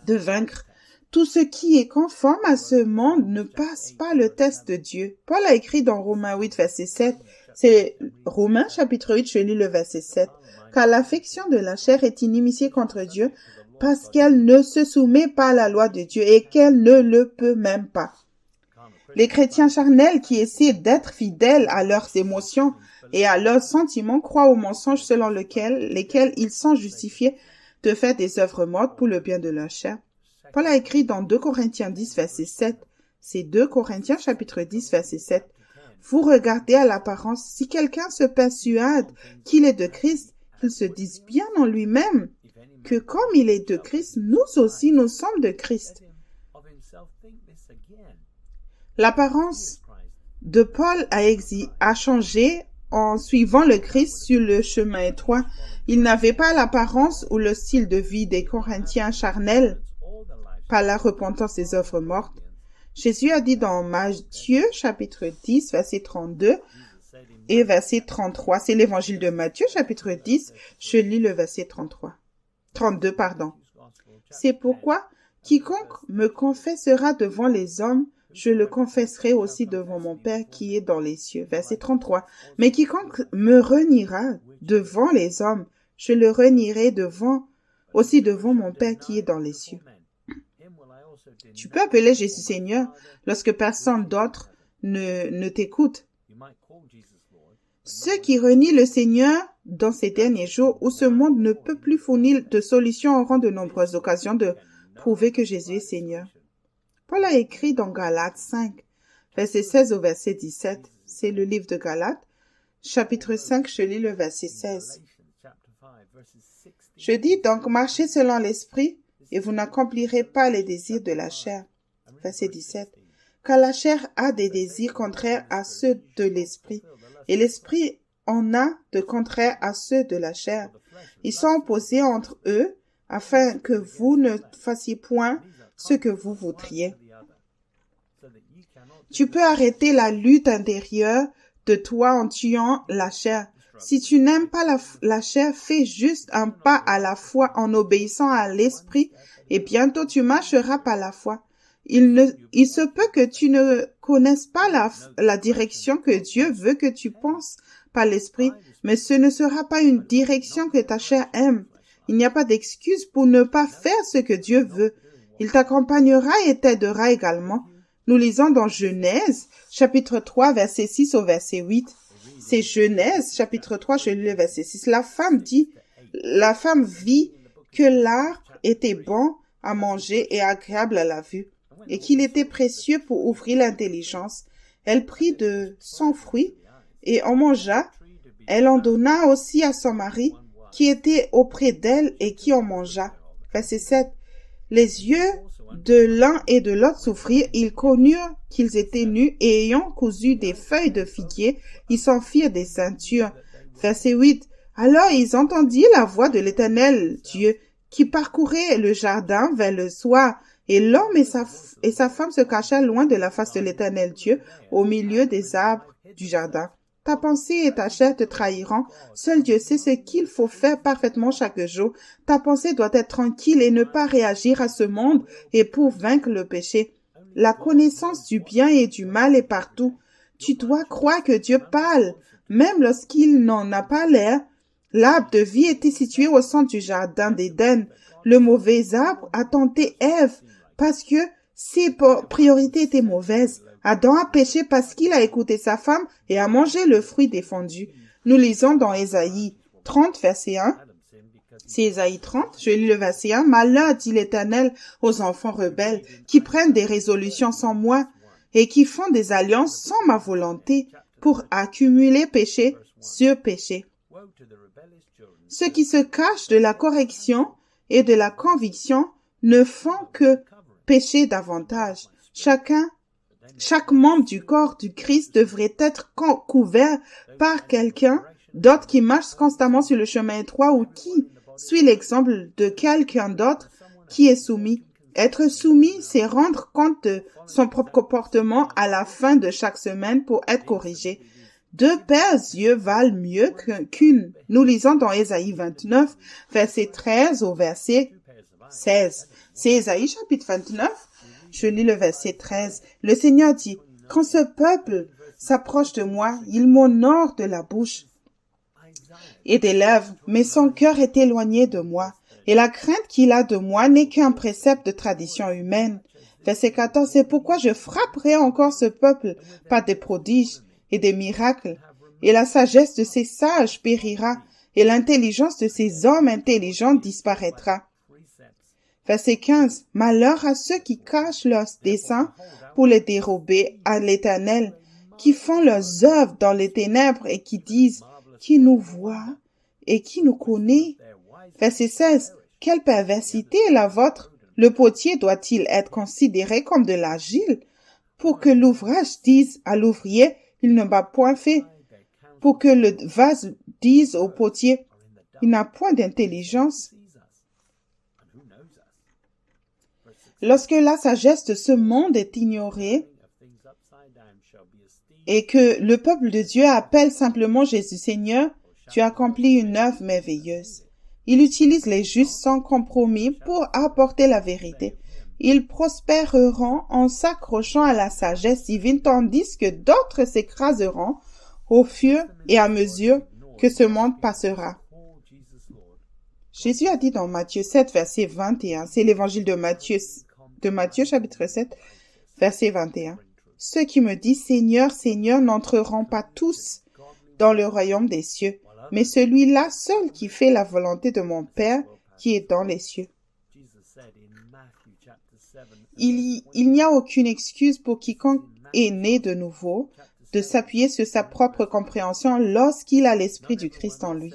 vaincre. Tout ce qui est conforme à ce monde ne passe pas le test de Dieu. Paul a écrit dans Romains 8, verset 7. C'est Romains chapitre 8, je lis le verset 7. Car l'affection de la chair est inimitié contre Dieu parce qu'elle ne se soumet pas à la loi de Dieu et qu'elle ne le peut même pas. Les chrétiens charnels qui essaient d'être fidèles à leurs émotions et à leurs sentiments croient aux mensonges selon lesquels ils sont justifiés de faire des œuvres mortes pour le bien de leur chair. Paul a écrit dans 2 Corinthiens 10, verset 7. C'est 2 Corinthiens chapitre 10, verset 7. Vous regardez à l'apparence. Si quelqu'un se persuade qu'il est de Christ, qu'il se dise bien en lui-même que comme il est de Christ, nous aussi nous sommes de Christ. L'apparence de Paul a changé en suivant le Christ sur le chemin étroit. Il n'avait pas l'apparence ou le style de vie des Corinthiens charnels par la repentance des œuvres mortes. Jésus a dit dans Matthieu chapitre 10, verset 32 et verset 33. C'est l'évangile de Matthieu chapitre 10, je lis le verset 33. 32, pardon. C'est pourquoi quiconque me confessera devant les hommes, je le confesserai aussi devant mon Père qui est dans les cieux. Verset 33. Mais quiconque me reniera devant les hommes, je le renierai aussi devant mon Père qui est dans les cieux. Tu peux appeler Jésus Seigneur lorsque personne d'autre ne t'écoute. Ceux qui renient le Seigneur dans ces derniers jours où ce monde ne peut plus fournir de solutions auront de nombreuses occasions de prouver que Jésus est Seigneur. Paul a écrit dans Galates 5, verset 16 au verset 17. C'est le livre de Galates, chapitre 5, je lis le verset 16. Je dis donc, marchez selon l'esprit, et vous n'accomplirez pas les désirs de la chair. Verset 17. Car la chair a des désirs contraires à ceux de l'esprit, et l'esprit en a de contraires à ceux de la chair. Ils sont opposés entre eux, afin que vous ne fassiez point ce que vous voudriez. Tu peux arrêter la lutte intérieure de toi en tuant la chair. Si tu n'aimes pas la chair, fais juste un pas à la fois en obéissant à l'esprit et bientôt tu marcheras par la foi. Il se peut que tu ne connaisses pas la direction que Dieu veut que tu penses par l'esprit, mais ce ne sera pas une direction que ta chair aime. Il n'y a pas d'excuse pour ne pas faire ce que Dieu veut. Il t'accompagnera et t'aidera également. Nous lisons dans Genèse, chapitre 3, verset 6 au verset 8. C'est Genèse, chapitre 3, je lis le verset 6. La femme vit que l'arbre était bon à manger et agréable à la vue, et qu'il était précieux pour ouvrir l'intelligence. Elle prit de son fruit et en mangea. Elle en donna aussi à son mari, qui était auprès d'elle et qui en mangea. Verset 7. Les yeux de l'un et de l'autre s'ouvrirent, ils connurent qu'ils étaient nus, et ayant cousu des feuilles de figuier, ils s'en firent des ceintures. Verset 8. Alors ils entendirent la voix de l'Éternel Dieu, qui parcourait le jardin vers le soir, et l'homme et sa femme se cachèrent loin de la face de l'Éternel Dieu, au milieu des arbres du jardin. Ta pensée et ta chair te trahiront. Seul Dieu sait ce qu'il faut faire parfaitement chaque jour. Ta pensée doit être tranquille et ne pas réagir à ce monde et pour vaincre le péché. La connaissance du bien et du mal est partout. Tu dois croire que Dieu parle, même lorsqu'il n'en a pas l'air. L'arbre de vie était situé au centre du jardin d'Éden. Le mauvais arbre a tenté Ève parce que ses priorités étaient mauvaises. Adam a péché parce qu'il a écouté sa femme et a mangé le fruit défendu. Nous lisons dans Ésaïe 30, verset 1. C'est Ésaïe 30, je lis le verset 1. Malheur, dit l'Éternel, aux enfants rebelles, qui prennent des résolutions sans moi et qui font des alliances sans ma volonté pour accumuler péché sur péché. Ceux qui se cachent de la correction et de la conviction ne font que pécher davantage. Chaque membre du corps du Christ devrait être couvert par quelqu'un d'autre qui marche constamment sur le chemin étroit ou qui suit l'exemple de quelqu'un d'autre qui est soumis. Être soumis, c'est rendre compte de son propre comportement à la fin de chaque semaine pour être corrigé. 2 paires d'yeux valent mieux qu'une. Nous lisons dans Ésaïe 29, verset 13 au verset 16. C'est Ésaïe chapitre 29. Je lis le verset 13. Le Seigneur dit, « Quand ce peuple s'approche de moi, il m'honore de la bouche et des lèvres, mais son cœur est éloigné de moi. Et la crainte qu'il a de moi n'est qu'un précepte de tradition humaine. » Verset 14. « C'est pourquoi je frapperai encore ce peuple par des prodiges et des miracles, et la sagesse de ces sages périra, et l'intelligence de ces hommes intelligents disparaîtra. » Verset 15. Malheur à ceux qui cachent leurs desseins pour les dérober à l'Éternel, qui font leurs œuvres dans les ténèbres et qui disent, qui nous voit et qui nous connaît. Verset 16. Quelle perversité est la vôtre? Le potier doit-il être considéré comme de l'argile pour que l'ouvrage dise à l'ouvrier, il ne m'a point fait, pour que le vase dise au potier, il n'a point d'intelligence. Lorsque la sagesse de ce monde est ignorée et que le peuple de Dieu appelle simplement Jésus Seigneur, tu accomplis une œuvre merveilleuse. Il utilise les justes sans compromis pour apporter la vérité. Ils prospéreront en s'accrochant à la sagesse divine, tandis que d'autres s'écraseront au fur et à mesure que ce monde passera. Jésus a dit dans Matthieu 7, verset 21, c'est l'évangile de Matthieu chapitre 7, verset 21. Ceux qui me disent Seigneur, Seigneur n'entreront pas tous dans le royaume des cieux, mais celui-là seul qui fait la volonté de mon Père qui est dans les cieux. Il n'y a aucune excuse pour quiconque est né de nouveau de s'appuyer sur sa propre compréhension lorsqu'il a l'Esprit du Christ en lui.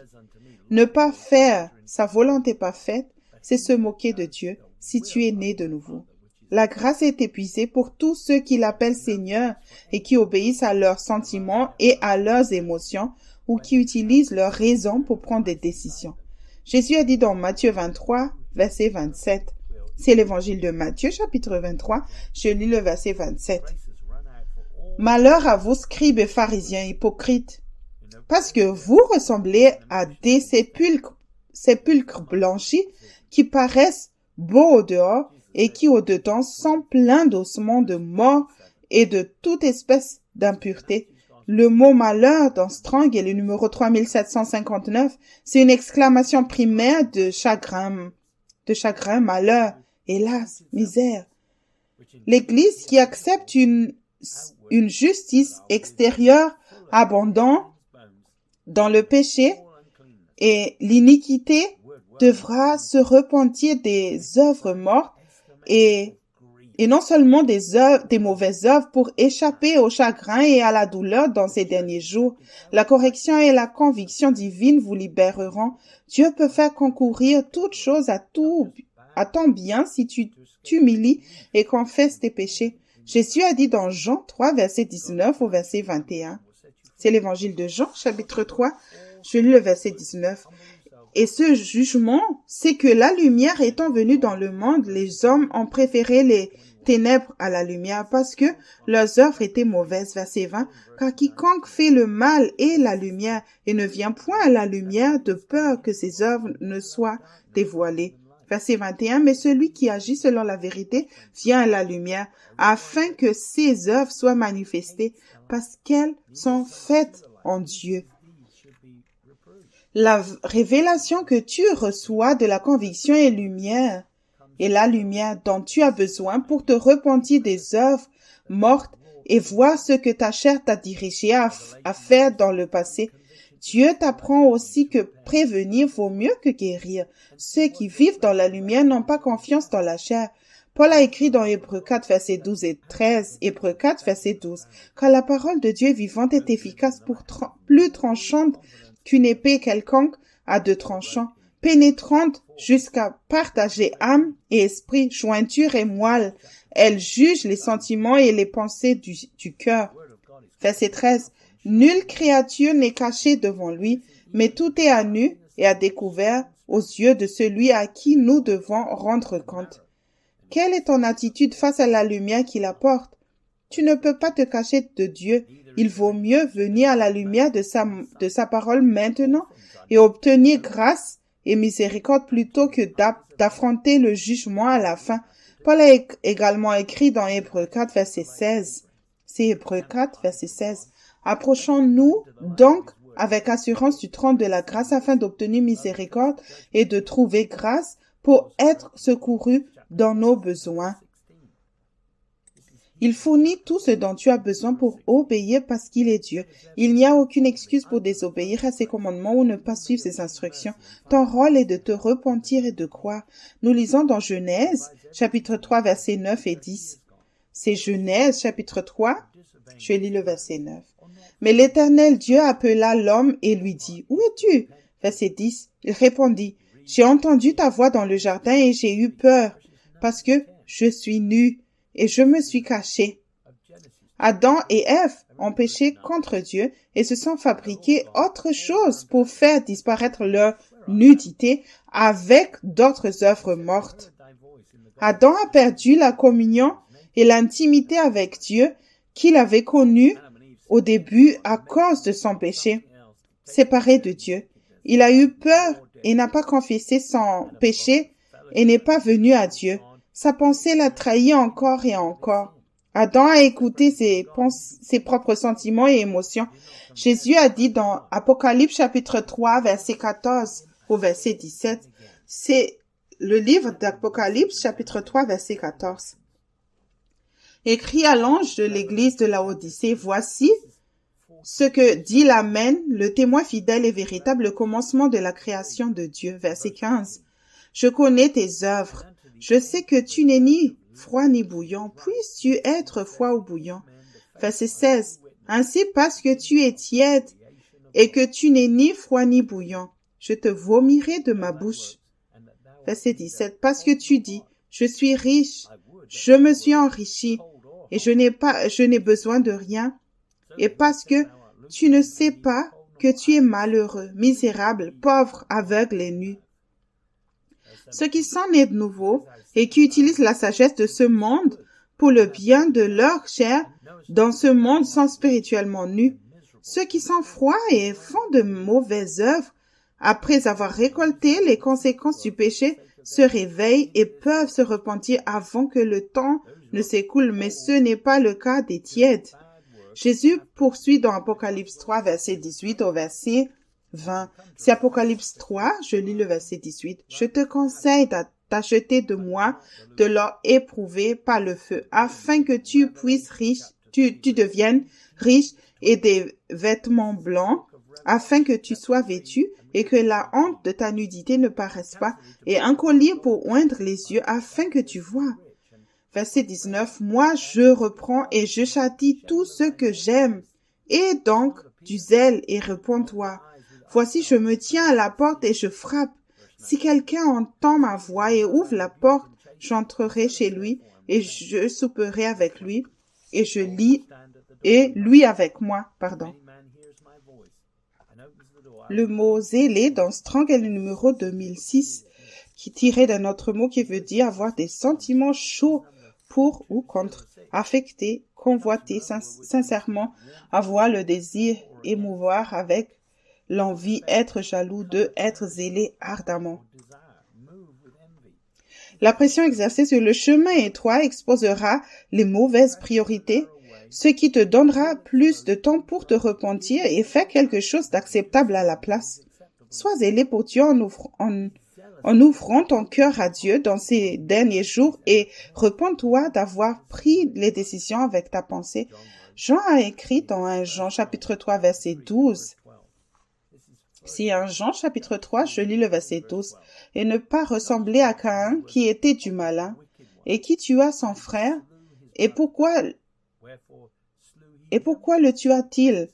Ne pas faire sa volonté parfaite, c'est se moquer de Dieu si tu es né de nouveau. La grâce est épuisée pour tous ceux qui l'appellent Seigneur et qui obéissent à leurs sentiments et à leurs émotions ou qui utilisent leurs raisons pour prendre des décisions. Jésus a dit dans Matthieu 23, verset 27. C'est l'évangile de Matthieu, chapitre 23. Je lis le verset 27. Malheur à vous, scribes et pharisiens hypocrites, parce que vous ressemblez à des sépulcres blanchis qui paraissent beaux au dehors et qui au dedans sont pleins d'ossements de mort et de toute espèce d'impureté. Le mot malheur dans Strong et le numéro 3759, c'est une exclamation primaire de chagrin, malheur, hélas, misère. L'Église qui accepte une justice extérieure abondante dans le péché et l'iniquité devra se repentir des œuvres mortes et non seulement des mauvaises œuvres pour échapper au chagrin et à la douleur dans ces derniers jours. La correction et la conviction divine vous libéreront. Dieu peut faire concourir toutes choses à ton bien si tu t'humilies et confesses tes péchés. Jésus a dit dans Jean 3, verset 19 au verset 21. C'est l'évangile de Jean, chapitre 3. Je lis le verset 19. Et ce jugement, c'est que la lumière étant venue dans le monde, les hommes ont préféré les ténèbres à la lumière parce que leurs œuvres étaient mauvaises. Verset 20. Car quiconque fait le mal est la lumière et ne vient point à la lumière de peur que ses œuvres ne soient dévoilées. Verset 21. Mais celui qui agit selon la vérité vient à la lumière afin que ses œuvres soient manifestées parce qu'elles sont faites en Dieu. La révélation que tu reçois de la conviction est la lumière dont tu as besoin pour te repentir des œuvres mortes et voir ce que ta chair t'a dirigé à faire dans le passé. Dieu t'apprend aussi que prévenir vaut mieux que guérir. Ceux qui vivent dans la lumière n'ont pas confiance dans la chair. Paul a écrit dans Hébreux 4, verset 12 et 13, Hébreux 4, verset 12, « Car la parole de Dieu vivante est efficace plus tranchante qu'une épée quelconque à deux tranchants, pénétrante jusqu'à partager âme et esprit, jointure et moelle. Elle juge les sentiments et les pensées du cœur. » Verset 13, « Nulle créature n'est cachée devant lui, mais tout est à nu et à découvert aux yeux de celui à qui nous devons rendre compte. » Quelle est ton attitude face à la lumière qu'il apporte? Tu ne peux pas te cacher de Dieu. Il vaut mieux venir à la lumière de sa parole maintenant et obtenir grâce et miséricorde plutôt que d'affronter le jugement à la fin. Paul a également écrit dans Hébreux 4, verset 16. C'est Hébreux 4, verset 16. Approchons-nous donc avec assurance du trône de la grâce afin d'obtenir miséricorde et de trouver grâce pour être secouru dans nos besoins. Il fournit tout ce dont tu as besoin pour obéir parce qu'il est Dieu. Il n'y a aucune excuse pour désobéir à ses commandements ou ne pas suivre ses instructions. Ton rôle est de te repentir et de croire. Nous lisons dans Genèse, chapitre 3, versets 9 et 10. C'est Genèse, chapitre 3. Je lis le verset 9. Mais l'Éternel Dieu appela l'homme et lui dit, « Où es-tu » Verset 10. Il répondit, « J'ai entendu ta voix dans le jardin et j'ai eu peur, parce que je suis nu et je me suis caché. » Adam et Ève ont péché contre Dieu et se sont fabriqués autre chose pour faire disparaître leur nudité avec d'autres œuvres mortes. Adam a perdu la communion et l'intimité avec Dieu qu'il avait connue au début à cause de son péché. Séparé de Dieu, il a eu peur et n'a pas confessé son péché et n'est pas venu à Dieu. Sa pensée l'a trahi encore et encore. Adam a écouté ses propres sentiments et émotions. Jésus a dit dans Apocalypse chapitre 3, verset 14 au verset 17. C'est le livre d'Apocalypse chapitre 3, verset 14. Écrit à l'ange de l'église de Laodicée, voici ce que dit l'Amen, le témoin fidèle et véritable, le commencement de la création de Dieu. Verset 15. Je connais tes œuvres. Je sais que tu n'es ni froid ni bouillant. Puisses-tu être froid ou bouillant? Verset 16. Ainsi, parce que tu es tiède et que tu n'es ni froid ni bouillant, je te vomirai de ma bouche. Verset 17. Parce que tu dis, je suis riche, je me suis enrichi et je n'ai besoin de rien. Et parce que tu ne sais pas que tu es malheureux, misérable, pauvre, aveugle et nu. Ceux qui sont nés de nouveau et qui utilisent la sagesse de ce monde pour le bien de leur chair dans ce monde sont spirituellement nus. Ceux qui sont froids et font de mauvaises œuvres, après avoir récolté les conséquences du péché, se réveillent et peuvent se repentir avant que le temps ne s'écoule, mais ce n'est pas le cas des tièdes. Jésus poursuit dans Apocalypse 3, verset 18 au verset 20. C'est Apocalypse 3, je lis le verset 18. Je te conseille d'acheter de moi de l'or éprouvé par le feu, afin que tu puisses tu deviennes riche et des vêtements blancs, afin que tu sois vêtu et que la honte de ta nudité ne paraisse pas, et un collier pour oindre les yeux, afin que tu vois. Verset 19. Moi, je reprends et je châtie tous ceux que j'aime. Et donc, du zèle et réponds-toi. Voici, je me tiens à la porte et je frappe. Si quelqu'un entend ma voix et ouvre la porte, j'entrerai chez lui et je souperai avec lui et lui avec moi. Le mot zélé dans Strong est le numéro 2006, qui tiré d'un autre mot qui veut dire avoir des sentiments chauds pour ou contre, affecter, convoiter sincèrement, avoir le désir, émouvoir avec l'envie, être jaloux de, être zélé ardemment. La pression exercée sur le chemin étroit exposera les mauvaises priorités, ce qui te donnera plus de temps pour te repentir et faire quelque chose d'acceptable à la place. Sois zélé pour Dieu en ouvrant ton cœur à Dieu dans ces derniers jours et repens-toi d'avoir pris les décisions avec ta pensée. Jean a écrit dans 1 Jean chapitre 3 verset 12. Si 1 Jean chapitre 3, je lis le verset 12. Et ne pas ressembler à Caïn qui était du malin et qui tua son frère. Et pourquoi le tua-t-il?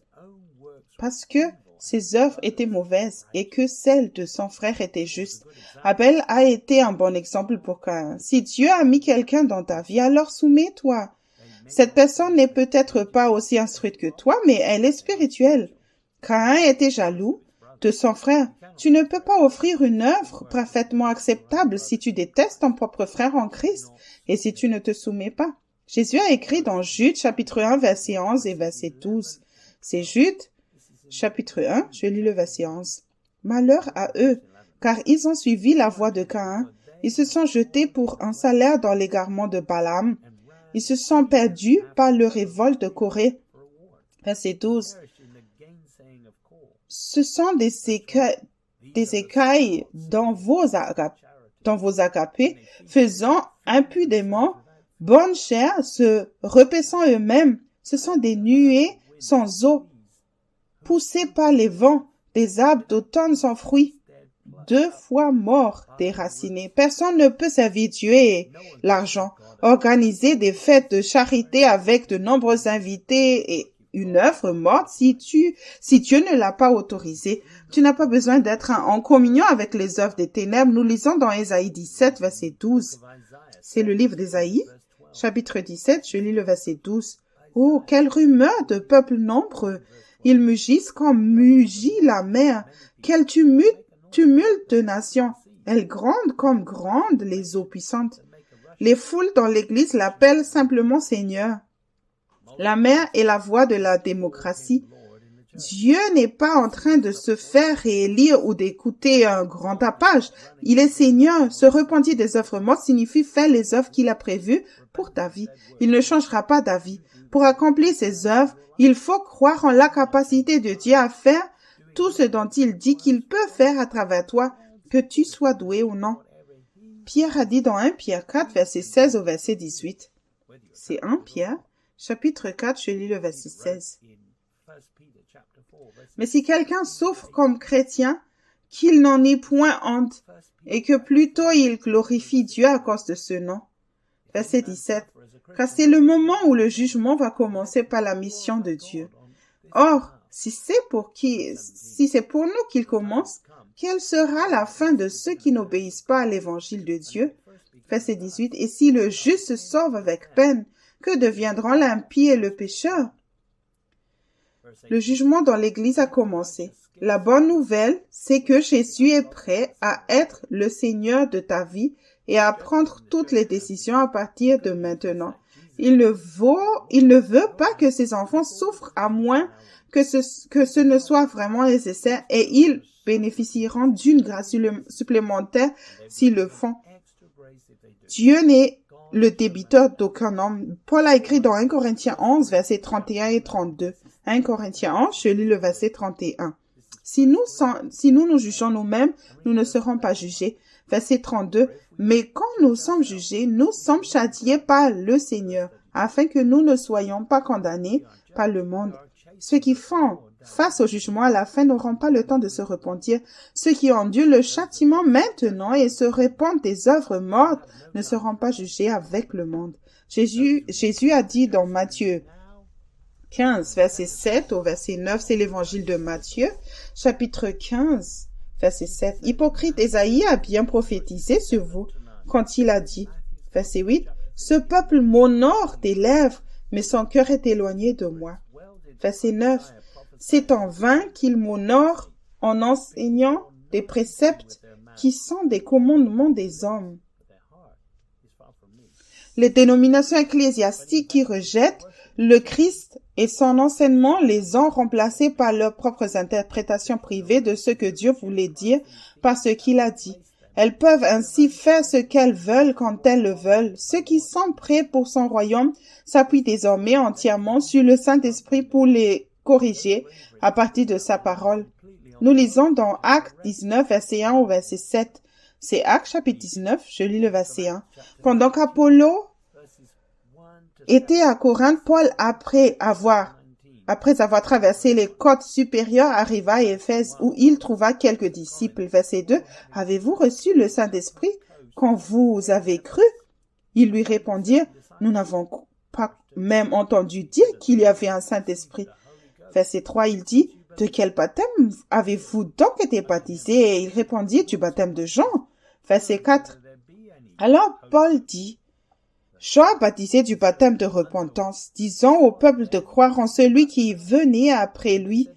Parce que ses œuvres étaient mauvaises et que celles de son frère étaient justes. Abel a été un bon exemple pour Caïn. Si Dieu a mis quelqu'un dans ta vie, alors soumets-toi. Cette personne n'est peut-être pas aussi instruite que toi, mais elle est spirituelle. Caïn était jaloux de son frère. Tu ne peux pas offrir une œuvre parfaitement acceptable si tu détestes ton propre frère en Christ et si tu ne te soumets pas. Jésus a écrit dans Jude chapitre 1 verset 11 et verset 12. C'est Jude chapitre 1, je lis le verset 11. Malheur à eux, car ils ont suivi la voie de Caïn. Ils se sont jetés pour un salaire dans l'égarement de Balaam. Ils se sont perdus par le révolte de Corée. Verset 12. Ce sont des écailles dans vos agapés, faisant impudemment bonne chair, se repaissant eux-mêmes. Ce sont des nuées sans eau, poussés par les vents, des arbres d'automne sans fruits, 2 fois morts, déracinés. Personne ne peut servir Dieu et l'argent, organiser des fêtes de charité avec de nombreux invités et une œuvre morte si Dieu ne l'a pas autorisé. Tu n'as pas besoin d'être en communion avec les œuvres des ténèbres. Nous lisons dans Ésaïe 17, verset 12. C'est le livre d'Ésaïe, chapitre 17, je lis le verset 12. Oh, quelle rumeur de peuple nombreux! Ils mugissent comme mugit la mer. Quel tumulte de nations! Elles grondent comme grondent les eaux puissantes. Les foules dans l'église l'appellent simplement Seigneur. La mer est la voie de la démocratie. Dieu n'est pas en train de se faire réélire ou d'écouter un grand tapage. Il est Seigneur. Se repentir des œuvres mortes signifie faire les œuvres qu'il a prévues pour ta vie. Il ne changera pas d'avis. Pour accomplir ses œuvres, il faut croire en la capacité de Dieu à faire tout ce dont il dit qu'il peut faire à travers toi, que tu sois doué ou non. Pierre a dit dans 1 Pierre 4, verset 16 au verset 18. C'est 1 Pierre, chapitre 4, je lis le verset 16. Mais si quelqu'un souffre comme chrétien, qu'il n'en ait point honte, et que plutôt il glorifie Dieu à cause de ce nom. Verset 17. Car c'est le moment où le jugement va commencer par la mission de Dieu. Or, si c'est pour nous qu'il commence, quelle sera la fin de ceux qui n'obéissent pas à l'évangile de Dieu? Verset 18. Et si le juste se sauve avec peine, que deviendront l'impie et le pécheur? Le jugement dans l'Église a commencé. La bonne nouvelle, c'est que Jésus est prêt à être le Seigneur de ta vie et à prendre toutes les décisions à partir de maintenant. Il ne veut pas que ses enfants souffrent à moins que ce ne soit vraiment nécessaire et ils bénéficieront d'une grâce supplémentaire s'ils le font. Dieu n'est le débiteur d'aucun homme. Paul a écrit dans 1 Corinthiens 11, versets 31 et 32. 1 Corinthiens 11, je lis le verset 31. Si nous nous jugeons nous-mêmes, nous ne serons pas jugés. Verset 32. Mais quand nous sommes jugés, nous sommes châtiés par le Seigneur, afin que nous ne soyons pas condamnés par le monde. Ceux qui font face au jugement à la fin n'auront pas le temps de se repentir. Ceux qui endurent le châtiment maintenant et se répandent des œuvres mortes ne seront pas jugés avec le monde. Jésus a dit dans Matthieu 15, verset 7 au verset 9, c'est l'évangile de Matthieu, chapitre 15, verset 7. Hypocrite, Ésaïe a bien prophétisé sur vous quand il a dit, verset 8, « Ce peuple m'honore des lèvres, mais son cœur est éloigné de moi. » Verset 9. C'est en vain qu'il m'honore en enseignant des préceptes qui sont des commandements des hommes. Les dénominations ecclésiastiques qui rejettent le Christ et son enseignement les ont remplacés par leurs propres interprétations privées de ce que Dieu voulait dire par ce qu'il a dit. Elles peuvent ainsi faire ce qu'elles veulent quand elles le veulent. Ceux qui sont prêts pour son royaume s'appuient désormais entièrement sur le Saint-Esprit pour les corriger à partir de sa parole. Nous lisons dans Actes 19, verset 1 au verset 7. C'est Actes chapitre 19, je lis le verset 1. Pendant qu'Apollo était à Corinthe, Paul, après avoir traversé les côtes supérieures, arriva à Éphèse, où il trouva quelques disciples. Verset 2. Avez-vous reçu le Saint-Esprit quand vous avez cru? Ils lui répondirent, nous n'avons pas même entendu dire qu'il y avait un Saint-Esprit. Verset 3, il dit, de quel baptême avez-vous donc été baptisés? Et il répondit, du baptême de Jean. Verset 4. Alors Paul dit, Jean a baptisé du baptême de repentance, disant au peuple de croire en celui qui venait après lui,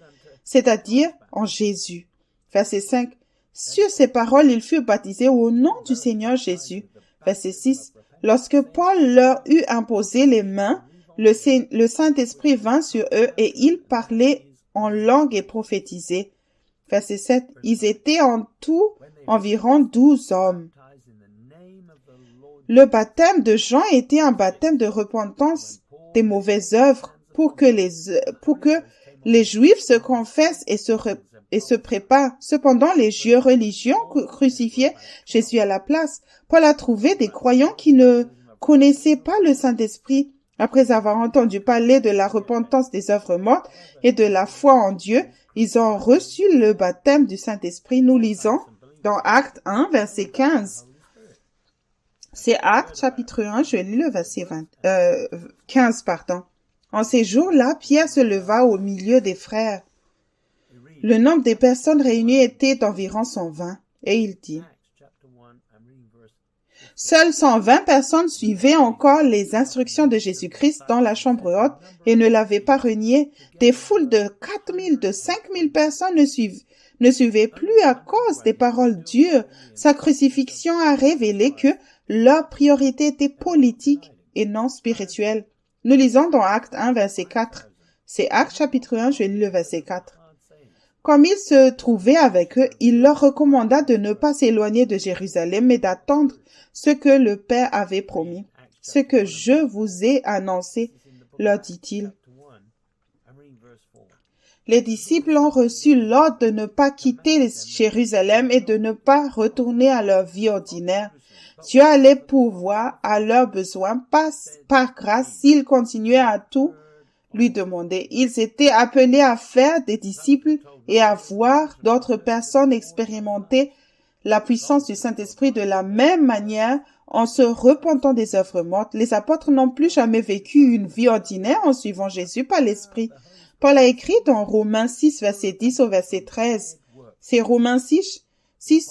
c'est-à-dire en Jésus. Verset 5. Sur ces paroles, il fut baptisé au nom du Seigneur Jésus. Verset 6. Lorsque Paul leur eut imposé les mains, le Saint-Esprit vint sur eux et ils parlaient en langue et prophétisaient. Verset 7. Ils étaient en tout environ 12 hommes. Le baptême de Jean était un baptême de repentance des mauvaises œuvres pour que les Juifs se confessent et se préparent. Cependant, les religions crucifiaient Jésus à la place. Paul a trouvé des croyants qui ne connaissaient pas le Saint-Esprit. Après avoir entendu parler de la repentance des œuvres mortes et de la foi en Dieu, ils ont reçu le baptême du Saint-Esprit. Nous lisons dans Actes 1, verset 15. C'est Actes, chapitre 1, je lis le verset 15. En ces jours-là, Pierre se leva au milieu des frères. Le nombre des personnes réunies était d'environ 120. Et il dit, seules 120 personnes suivaient encore les instructions de Jésus-Christ dans la chambre haute et ne l'avaient pas renié. Des foules de 4000, de 5000 personnes ne suivaient plus à cause des paroles dures. Sa crucifixion a révélé que leur priorité était politique et non spirituelle. Nous lisons dans Actes 1, verset 4. C'est Actes chapitre 1, je lis le verset 4. Comme il se trouvait avec eux, il leur recommanda de ne pas s'éloigner de Jérusalem, mais d'attendre ce que le Père avait promis. Ce que je vous ai annoncé, leur dit-il. Les disciples ont reçu l'ordre de ne pas quitter Jérusalem et de ne pas retourner à leur vie ordinaire. Dieu allait pourvoir à leurs besoins par grâce s'ils continuaient à tout lui demander. Ils étaient appelés à faire des disciples et à voir d'autres personnes expérimenter la puissance du Saint-Esprit de la même manière en se repentant des œuvres mortes. Les apôtres n'ont plus jamais vécu une vie ordinaire en suivant Jésus par l'Esprit. Paul a écrit dans Romains 6, verset 10 au verset 13. C'est Romains 6,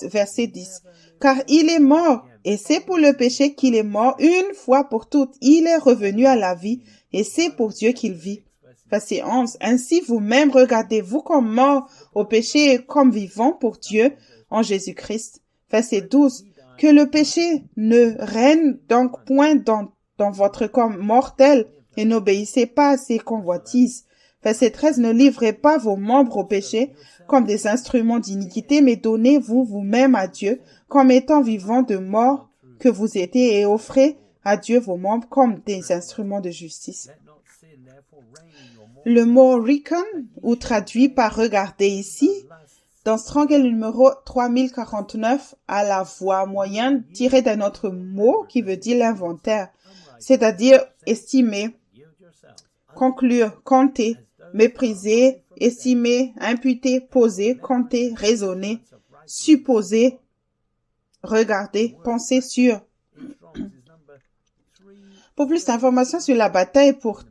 verset 10. Car il est mort, et c'est pour le péché qu'il est mort une fois pour toutes. Il est revenu à la vie, et c'est pour Dieu qu'il vit. Verset 11. Ainsi vous-même regardez-vous comme morts au péché et comme vivants pour Dieu en Jésus-Christ. Verset 12. Que le péché ne règne donc point dans votre corps mortel et n'obéissez pas à ses convoitises. Verset 13. Ne livrez pas vos membres au péché comme des instruments d'iniquité, mais donnez-vous vous-même à Dieu comme étant vivants de mort que vous étiez et offrez à Dieu vos membres comme des instruments de justice. Le mot reckon, ou traduit par regarder ici, dans Strong numéro 3049, a la voix moyenne tirée d'un autre mot qui veut dire l'inventaire, c'est-à-dire estimer, conclure, compter, mépriser, estimer, imputer, poser, compter, raisonner, supposer, regarder, penser sur. Pour plus d'informations sur la bataille pour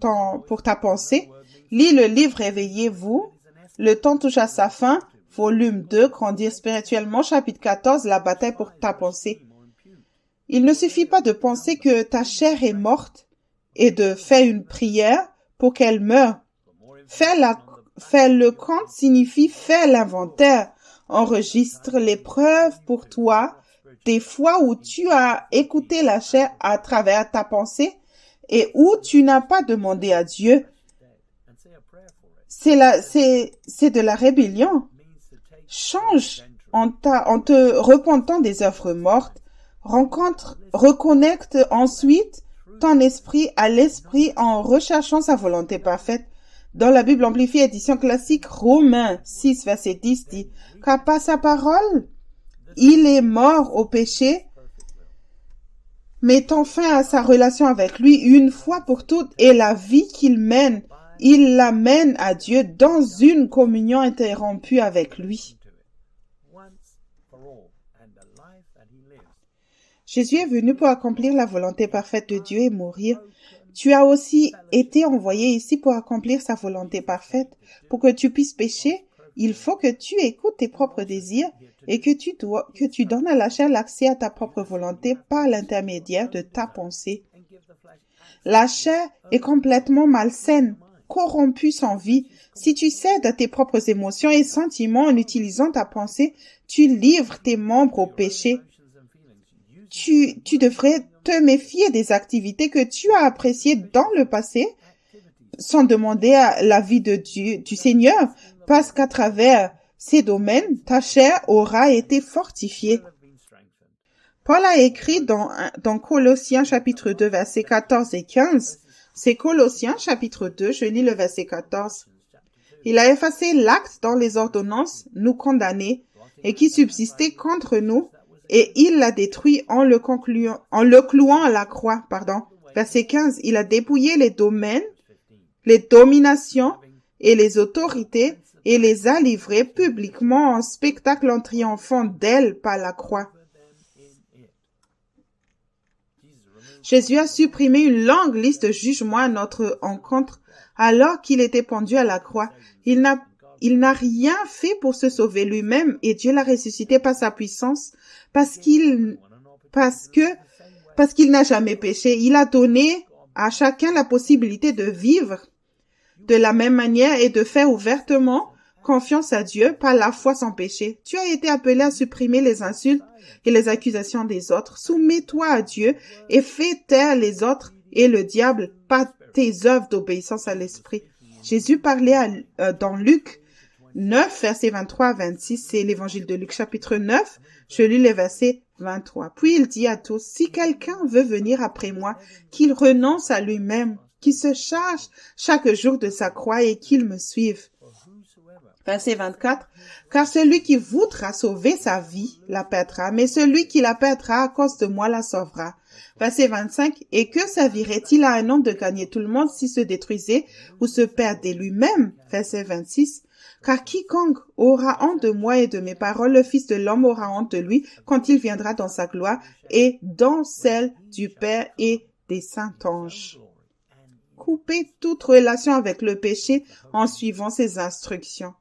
ta pensée, lis le livre Réveillez-vous. Le temps touche à sa fin. Volume 2, Grandir spirituellement, chapitre 14, la bataille pour ta pensée. Il ne suffit pas de penser que ta chair est morte et de faire une prière pour qu'elle meure. Faire le compte signifie faire l'inventaire. Enregistre les preuves pour toi des fois où tu as écouté la chair à travers ta pensée et où tu n'as pas demandé à Dieu. C'est de la rébellion. Change en te repentant des œuvres mortes. Reconnecte ensuite ton esprit à l'esprit en recherchant sa volonté parfaite. Dans la Bible amplifiée édition classique, Romains 6, verset 10 dit « Car par sa parole, il est mort au péché, mettant fin à sa relation avec lui une fois pour toutes, et la vie qu'il mène, il la mène à Dieu dans une communion interrompue avec lui. » Jésus est venu pour accomplir la volonté parfaite de Dieu et mourir. Tu as aussi été envoyé ici pour accomplir sa volonté parfaite. Pour que tu puisses pécher, il faut que tu écoutes tes propres désirs et que tu donnes à la chair l'accès à ta propre volonté par l'intermédiaire de ta pensée. La chair est complètement malsaine, corrompue sans vie. Si tu cèdes à tes propres émotions et sentiments en utilisant ta pensée, tu livres tes membres au péché. Tu devrais te méfier des activités que tu as appréciées dans le passé sans demander l'avis de Dieu, du Seigneur, parce qu'à travers ces domaines, ta chair aura été fortifiée. Paul a écrit dans Colossiens chapitre 2, versets 14 et 15. C'est Colossiens chapitre 2, je lis le verset 14. Il a effacé l'acte dans les ordonnances nous condamner et qui subsistait contre nous, et il l'a détruit en le clouant à la croix, Verset 15, il a dépouillé les domaines, les dominations et les autorités et les a livrés publiquement en spectacle en triomphant d'elles par la croix. Jésus a supprimé une longue liste de jugements à notre encontre alors qu'il était pendu à la croix. Il n'a rien fait pour se sauver lui-même et Dieu l'a ressuscité par sa puissance parce qu'il n'a jamais péché. Il a donné à chacun la possibilité de vivre de la même manière et de faire ouvertement confiance à Dieu par la foi sans péché. Tu as été appelé à supprimer les insultes et les accusations des autres. Soumets-toi à Dieu et fais taire les autres et le diable par tes œuvres d'obéissance à l'esprit. Jésus parlait dans Luc 9, versets 23 à 26, c'est l'évangile de Luc chapitre 9, je lis les versets 23. Puis il dit à tous, si quelqu'un veut venir après moi, qu'il renonce à lui-même, qu'il se charge chaque jour de sa croix et qu'il me suive. Verset 24, car celui qui voudra sauver sa vie la perdra, mais celui qui la perdra à cause de moi la sauvera. Verset 25, et que servirait-il à un homme de gagner tout le monde s'il se détruisait ou se perdait lui-même? Verset 26, car quiconque aura honte de moi et de mes paroles, le Fils de l'homme aura honte de lui quand il viendra dans sa gloire et dans celle du Père et des saints anges. Coupez toute relation avec le péché en suivant ses instructions.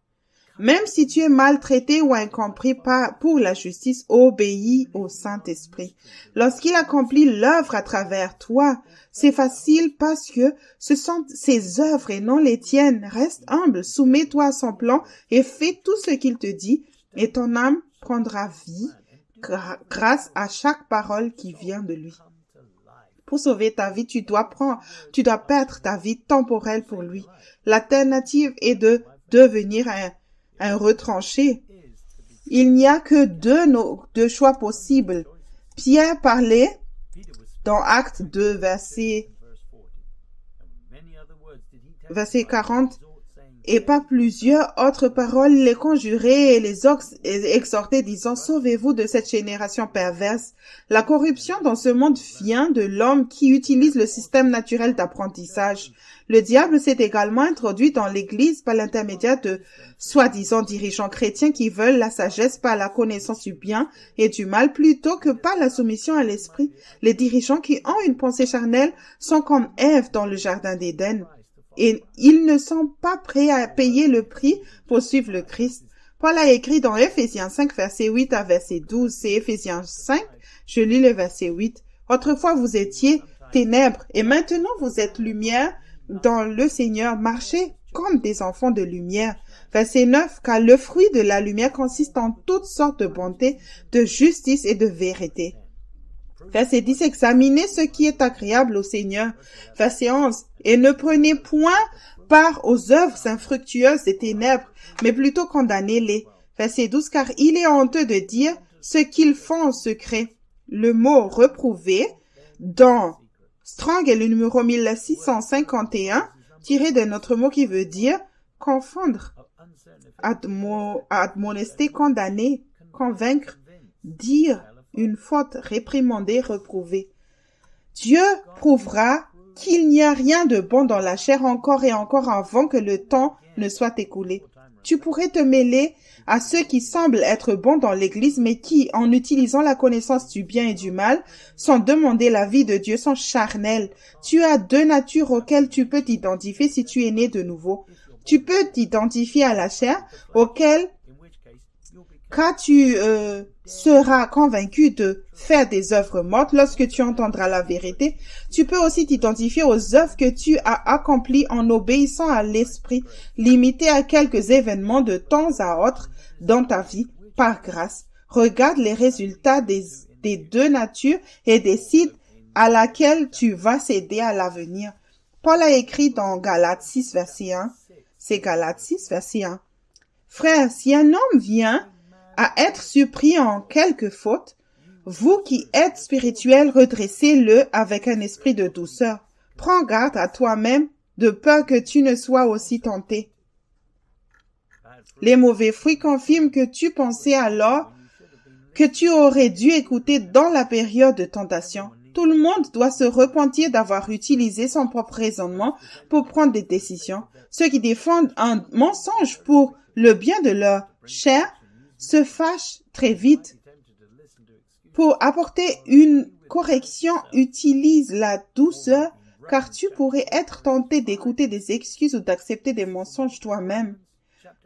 Même si tu es maltraité ou incompris pour la justice, obéis au Saint-Esprit. Lorsqu'il accomplit l'œuvre à travers toi, c'est facile parce que ce sont ses œuvres et non les tiennes. Reste humble, soumets-toi à son plan et fais tout ce qu'il te dit et ton âme prendra vie grâce à chaque parole qui vient de lui. Pour sauver ta vie, tu dois perdre ta vie temporelle pour lui. L'alternative est de devenir un retranché. Il n'y a que deux choix possibles. Pierre parlait dans Actes 2, verset 40, et par plusieurs autres paroles, les conjurer et les exhorter, disant, sauvez-vous de cette génération perverse. La corruption dans ce monde vient de l'homme qui utilise le système naturel d'apprentissage. Le diable s'est également introduit dans l'Église par l'intermédiaire de soi-disant dirigeants chrétiens qui veulent la sagesse par la connaissance du bien et du mal plutôt que par la soumission à l'esprit. Les dirigeants qui ont une pensée charnelle sont comme Ève dans le jardin d'Éden. Et ils ne sont pas prêts à payer le prix pour suivre le Christ. Paul a écrit dans Éphésiens 5, verset 8 à verset 12. C'est Éphésiens 5, je lis le verset 8. Autrefois vous étiez ténèbres et maintenant vous êtes lumière dans le Seigneur. Marchez comme des enfants de lumière. Verset 9, car le fruit de la lumière consiste en toutes sortes de bonté, de justice et de vérité. Verset 10, examinez ce qui est agréable au Seigneur. Verset 11, et ne prenez point part aux œuvres infructueuses des ténèbres, mais plutôt condamnez-les. Verset 12, car il est honteux de dire ce qu'ils font en secret. Le mot reprouver dans Strong est le numéro 1651, tiré d'un autre mot qui veut dire confondre, admonester, condamner, convaincre, dire une faute, réprimander, reprouver. Dieu prouvera qu'il n'y a rien de bon dans la chair encore et encore avant que le temps ne soit écoulé. Tu pourrais te mêler à ceux qui semblent être bons dans l'Église, mais qui, en utilisant la connaissance du bien et du mal, sans demander la vie de Dieu, sont charnels. Tu as deux natures auxquelles tu peux t'identifier si tu es né de nouveau. Tu peux t'identifier à la chair, auquel quand tu seras convaincu de faire des œuvres mortes lorsque tu entendras la vérité, tu peux aussi t'identifier aux œuvres que tu as accomplies en obéissant à l'esprit, limité à quelques événements de temps à autre dans ta vie, par grâce. Regarde les résultats des deux natures et décide à laquelle tu vas céder à l'avenir. Paul a écrit dans Galates 6, verset 1. C'est Galates 6, verset 1. Frère, si un homme vient à être surpris en quelque faute, vous qui êtes spirituels, redressez-le avec un esprit de douceur. Prends garde à toi-même, de peur que tu ne sois aussi tenté. Les mauvais fruits confirment que tu pensais alors que tu aurais dû écouter dans la période de tentation. Tout le monde doit se repentir d'avoir utilisé son propre raisonnement pour prendre des décisions. Ceux qui défendent un mensonge pour le bien de leur chair se fâchent très vite. Pour apporter une correction, utilise la douceur, car tu pourrais être tenté d'écouter des excuses ou d'accepter des mensonges toi-même.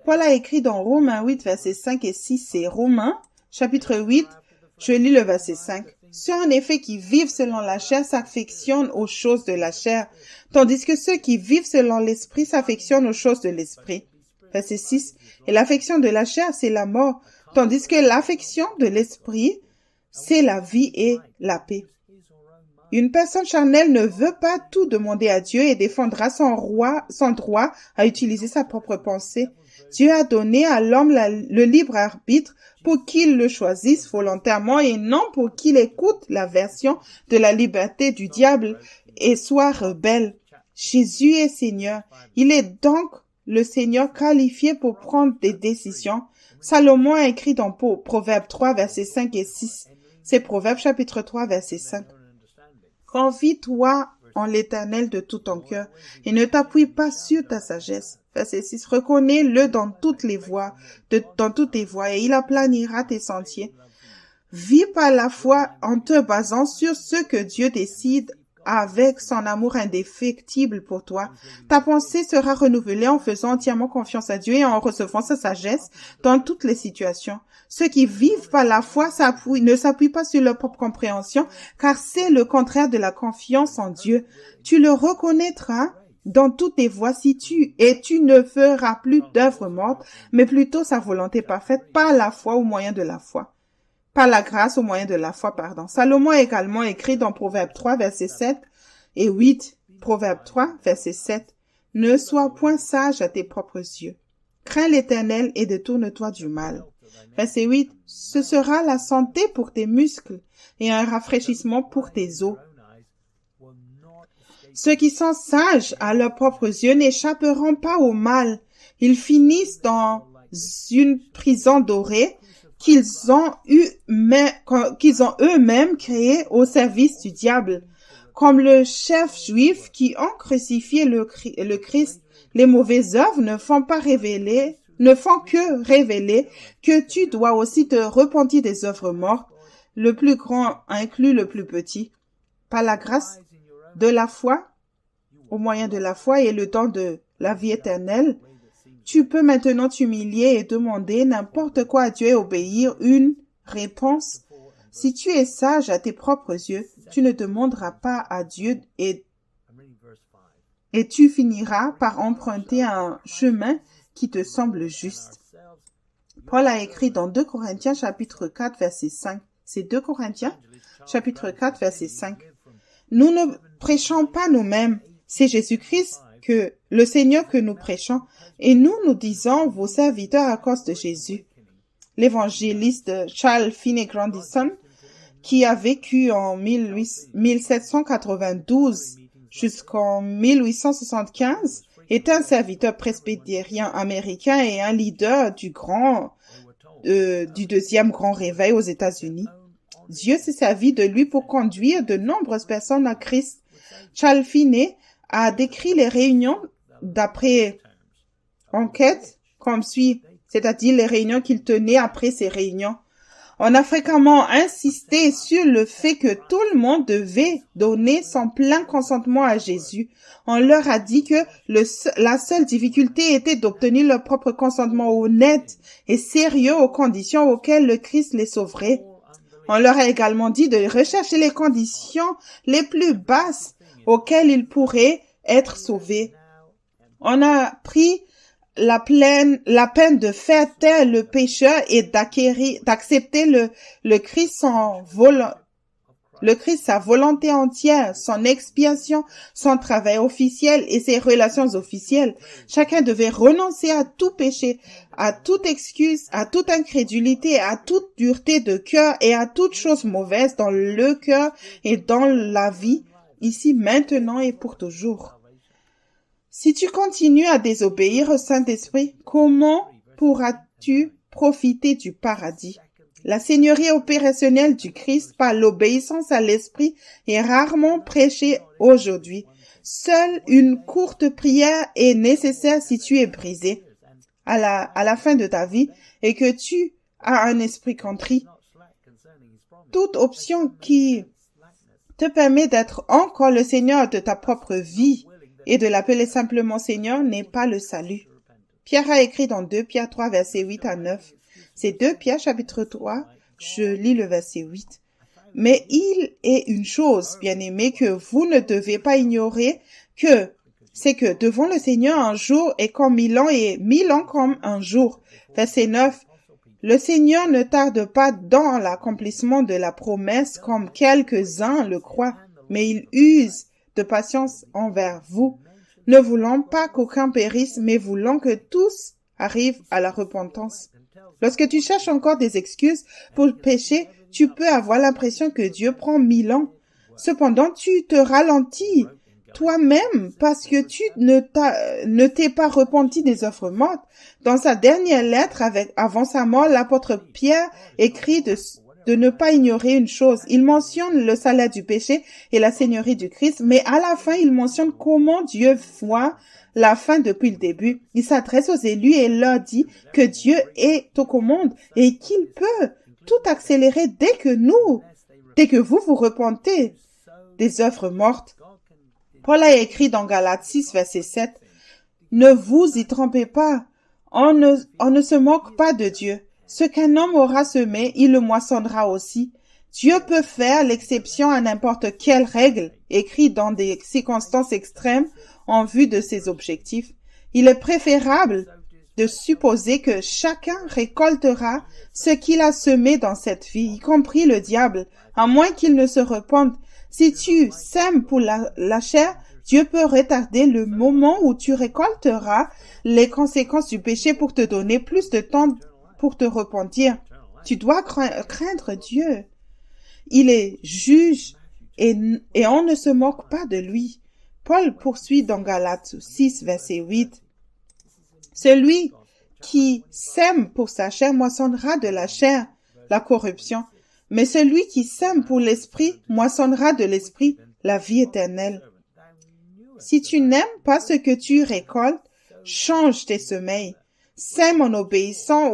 Paul a écrit dans Romains 8, versets 5 et 6, c'est Romains, chapitre 8, je lis le verset 5. Ceux en effet qui vivent selon la chair s'affectionnent aux choses de la chair, tandis que ceux qui vivent selon l'esprit s'affectionnent aux choses de l'esprit. Verset 6. Et l'affection de la chair, c'est la mort, tandis que l'affection de l'esprit, c'est la vie et la paix. Une personne charnelle ne veut pas tout demander à Dieu et défendra son droit à utiliser sa propre pensée. Dieu a donné à l'homme le libre arbitre pour qu'il le choisisse volontairement et non pour qu'il écoute la version de la liberté du diable et soit rebelle. Jésus est Seigneur. Il est donc le Seigneur qualifié pour prendre des décisions. Salomon a écrit dans Proverbes 3, versets 5 et 6. C'est Proverbes chapitre 3, verset 5. Confie-toi en l'Éternel de tout ton cœur et ne t'appuie pas sur ta sagesse. Verset 6. Reconnais-le dans toutes tes voies et il aplanira tes sentiers. Vis par la foi en te basant sur ce que Dieu décide avec son amour indéfectible pour toi. Ta pensée sera renouvelée en faisant entièrement confiance à Dieu et en recevant sa sagesse dans toutes les situations. Ceux qui vivent par la foi ne s'appuient pas sur leur propre compréhension, car c'est le contraire de la confiance en Dieu. Tu le reconnaîtras dans toutes tes voies tu ne feras plus d'œuvres mortes, mais plutôt sa volonté parfaite par la foi au moyen de la foi. Par la grâce au moyen de la foi, Salomon a également écrit dans Proverbe 3, verset 7 et 8. Proverbe 3, verset 7. Ne sois point sage à tes propres yeux. Crains l'Éternel et détourne-toi du mal. Verset 8. Ce sera la santé pour tes muscles et un rafraîchissement pour tes os. Ceux qui sont sages à leurs propres yeux n'échapperont pas au mal. Ils finissent dans une prison dorée qu'ils ont eux-mêmes créée au service du diable. Comme le chef juif qui ont crucifié le Christ, les mauvaises œuvres ne font que révéler que tu dois aussi te repentir des œuvres mortes. Le plus grand inclut le plus petit. Par la grâce de la foi, au moyen de la foi et le don de la vie éternelle, tu peux maintenant t'humilier et demander n'importe quoi à Dieu et obéir une réponse. Si tu es sage à tes propres yeux, tu ne demanderas pas à Dieu et tu finiras par emprunter un chemin qui te semble juste. Paul a écrit dans 2 Corinthiens chapitre 4 verset 5. C'est 2 Corinthiens chapitre 4 verset 5. Nous ne prêchons pas nous-mêmes, c'est Jésus-Christ que le Seigneur que nous prêchons, et nous disons vos serviteurs à cause de Jésus. L'évangéliste Charles Finney Grandison, qui a vécu en 1792 jusqu'en 1875, est un serviteur presbytérien américain et un leader du deuxième grand réveil aux États-Unis. Dieu s'est servi de lui pour conduire de nombreuses personnes à Christ. Charles Finney a décrit les réunions d'après enquête comme suit, c'est-à-dire les réunions qu'il tenait après ces réunions. On a fréquemment insisté sur le fait que tout le monde devait donner son plein consentement à Jésus. On leur a dit que la seule difficulté était d'obtenir leur propre consentement honnête et sérieux aux conditions auxquelles le Christ les sauverait. On leur a également dit de rechercher les conditions les plus basses auxquelles ils pourraient être sauvés. On a pris la peine de faire taire le pécheur et d'accepter le Christ sa volonté entière, son expiation, son travail officiel et ses relations officielles. Chacun devait renoncer à tout péché, à toute excuse, à toute incrédulité, à toute dureté de cœur et à toute chose mauvaise dans le cœur et dans la vie, ici, maintenant et pour toujours. Si tu continues à désobéir au Saint-Esprit, comment pourras-tu profiter du paradis? La seigneurie opérationnelle du Christ par l'obéissance à l'Esprit est rarement prêchée aujourd'hui. Seule une courte prière est nécessaire si tu es brisé à la fin de ta vie et que tu as un esprit contrit. Toute option qui te permet d'être encore le Seigneur de ta propre vie et de l'appeler simplement Seigneur n'est pas le salut. Pierre a écrit dans 2 Pierre 3, versets 8 à 9. C'est 2 Pierre, chapitre 3, je lis le verset 8. Mais il est une chose, bien-aimés, que vous ne devez pas ignorer, c'est que devant le Seigneur, un jour est comme 1000 ans et 1000 ans comme un jour. Verset 9. Le Seigneur ne tarde pas dans l'accomplissement de la promesse comme quelques-uns le croient. mais il use de patience envers vous, ne voulant pas qu'aucun périsse, mais voulant que tous arrivent à la repentance. Lorsque tu cherches encore des excuses pour le péché, tu peux avoir l'impression que Dieu prend 1000 ans. Cependant, tu te ralentis toi-même parce que tu ne t'es pas repenti des œuvres mortes. Dans sa dernière lettre avant sa mort, l'apôtre Pierre écrit de ne pas ignorer une chose. Il mentionne le salaire du péché et la seigneurie du Christ, mais à la fin, il mentionne comment Dieu voit la fin depuis le début. Il s'adresse aux élus et leur dit que Dieu est aux commandes et qu'il peut tout accélérer dès que vous vous repentez des œuvres mortes. Paul a écrit dans Galates 6, verset 7, « Ne vous y trompez pas, on ne se moque pas de Dieu. Ce qu'un homme aura semé, il le moissonnera aussi. Dieu peut faire l'exception à n'importe quelle règle, écrite dans des circonstances extrêmes en vue de ses objectifs. Il est préférable de supposer que chacun récoltera ce qu'il a semé dans cette vie, y compris le diable, à moins qu'il ne se repente. Si tu sèmes pour la chair, Dieu peut retarder le moment où tu récolteras les conséquences du péché pour te donner plus de temps pour te repentir. Tu dois craindre Dieu. Il est juge et on ne se moque pas de lui. Paul poursuit dans Galates 6, verset 8. Celui qui sème pour sa chair moissonnera de la chair, la corruption. Mais celui qui sème pour l'esprit moissonnera de l'esprit, la vie éternelle. Si tu n'aimes pas ce que tu récoltes, change tes semelles. Sème en obéissant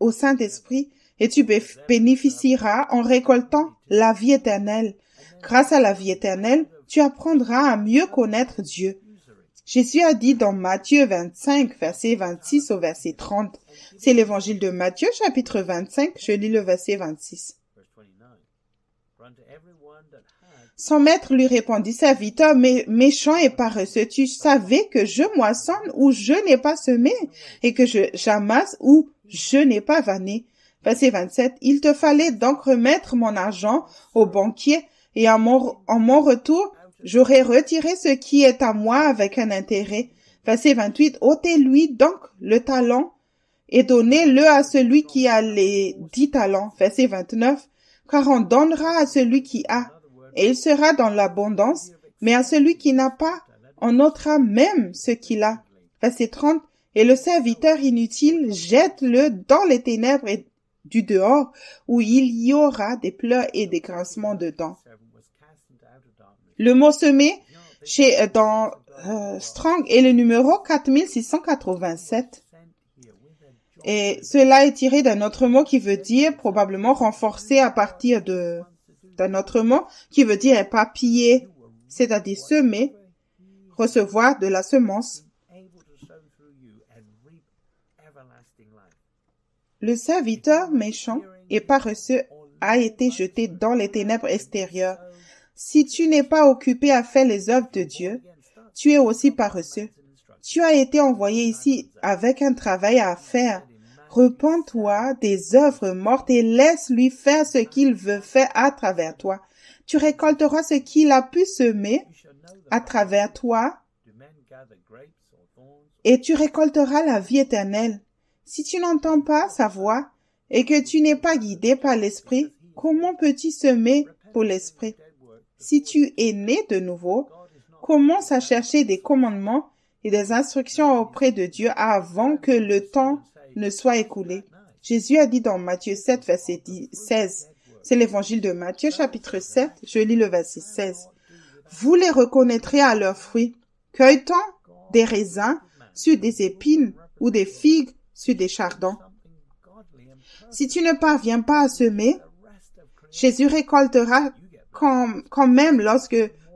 au Saint-Esprit et tu bénéficieras en récoltant la vie éternelle. Grâce à la vie éternelle, tu apprendras à mieux connaître Dieu. Jésus a dit dans Matthieu 25, verset 26 au verset 30. C'est l'évangile de Matthieu, chapitre 25, je lis le verset 26. Son maître lui répondit, « Serviteur méchant et paresseux, tu savais que je moissonne où je n'ai pas semé et que j'amasse où je n'ai pas vanné. » Verset 27. Il te fallait donc remettre mon argent au banquier et en mon retour, j'aurais retiré ce qui est à moi avec un intérêt. Verset 28. Ôtez-lui donc le talent et donnez-le à celui qui a les 10 talents. Verset 29. Car on donnera à celui qui a, et il sera dans l'abondance, mais à celui qui n'a pas, on ôtera même ce qu'il a. Verset 30. Et le serviteur inutile, jette-le dans les ténèbres et du dehors, où il y aura des pleurs et des grincements de dents. Le mot semer dans Strong est le numéro 4687. Et cela est tiré d'un autre mot qui veut dire probablement renforcer à partir d'un autre mot qui veut dire éparpiller, c'est-à-dire semer, recevoir de la semence. Le serviteur méchant et paresseux a été jeté dans les ténèbres extérieures. Si tu n'es pas occupé à faire les œuvres de Dieu, tu es aussi paresseux. Tu as été envoyé ici avec un travail à faire. Repens-toi des œuvres mortes et laisse-lui faire ce qu'il veut faire à travers toi. Tu récolteras ce qu'il a pu semer à travers toi et tu récolteras la vie éternelle. Si tu n'entends pas sa voix et que tu n'es pas guidé par l'Esprit, comment peux-tu semer pour l'Esprit? Si tu es né de nouveau, commence à chercher des commandements et des instructions auprès de Dieu avant que le temps ne soit écoulé. Jésus a dit dans Matthieu 7, verset 16. C'est l'évangile de Matthieu, chapitre 7. Je lis le verset 16. Vous les reconnaîtrez à leurs fruits. Cueille-t-on des raisins sur des épines ou des figues sur des chardons? Si tu ne parviens pas à semer, Jésus récoltera quand même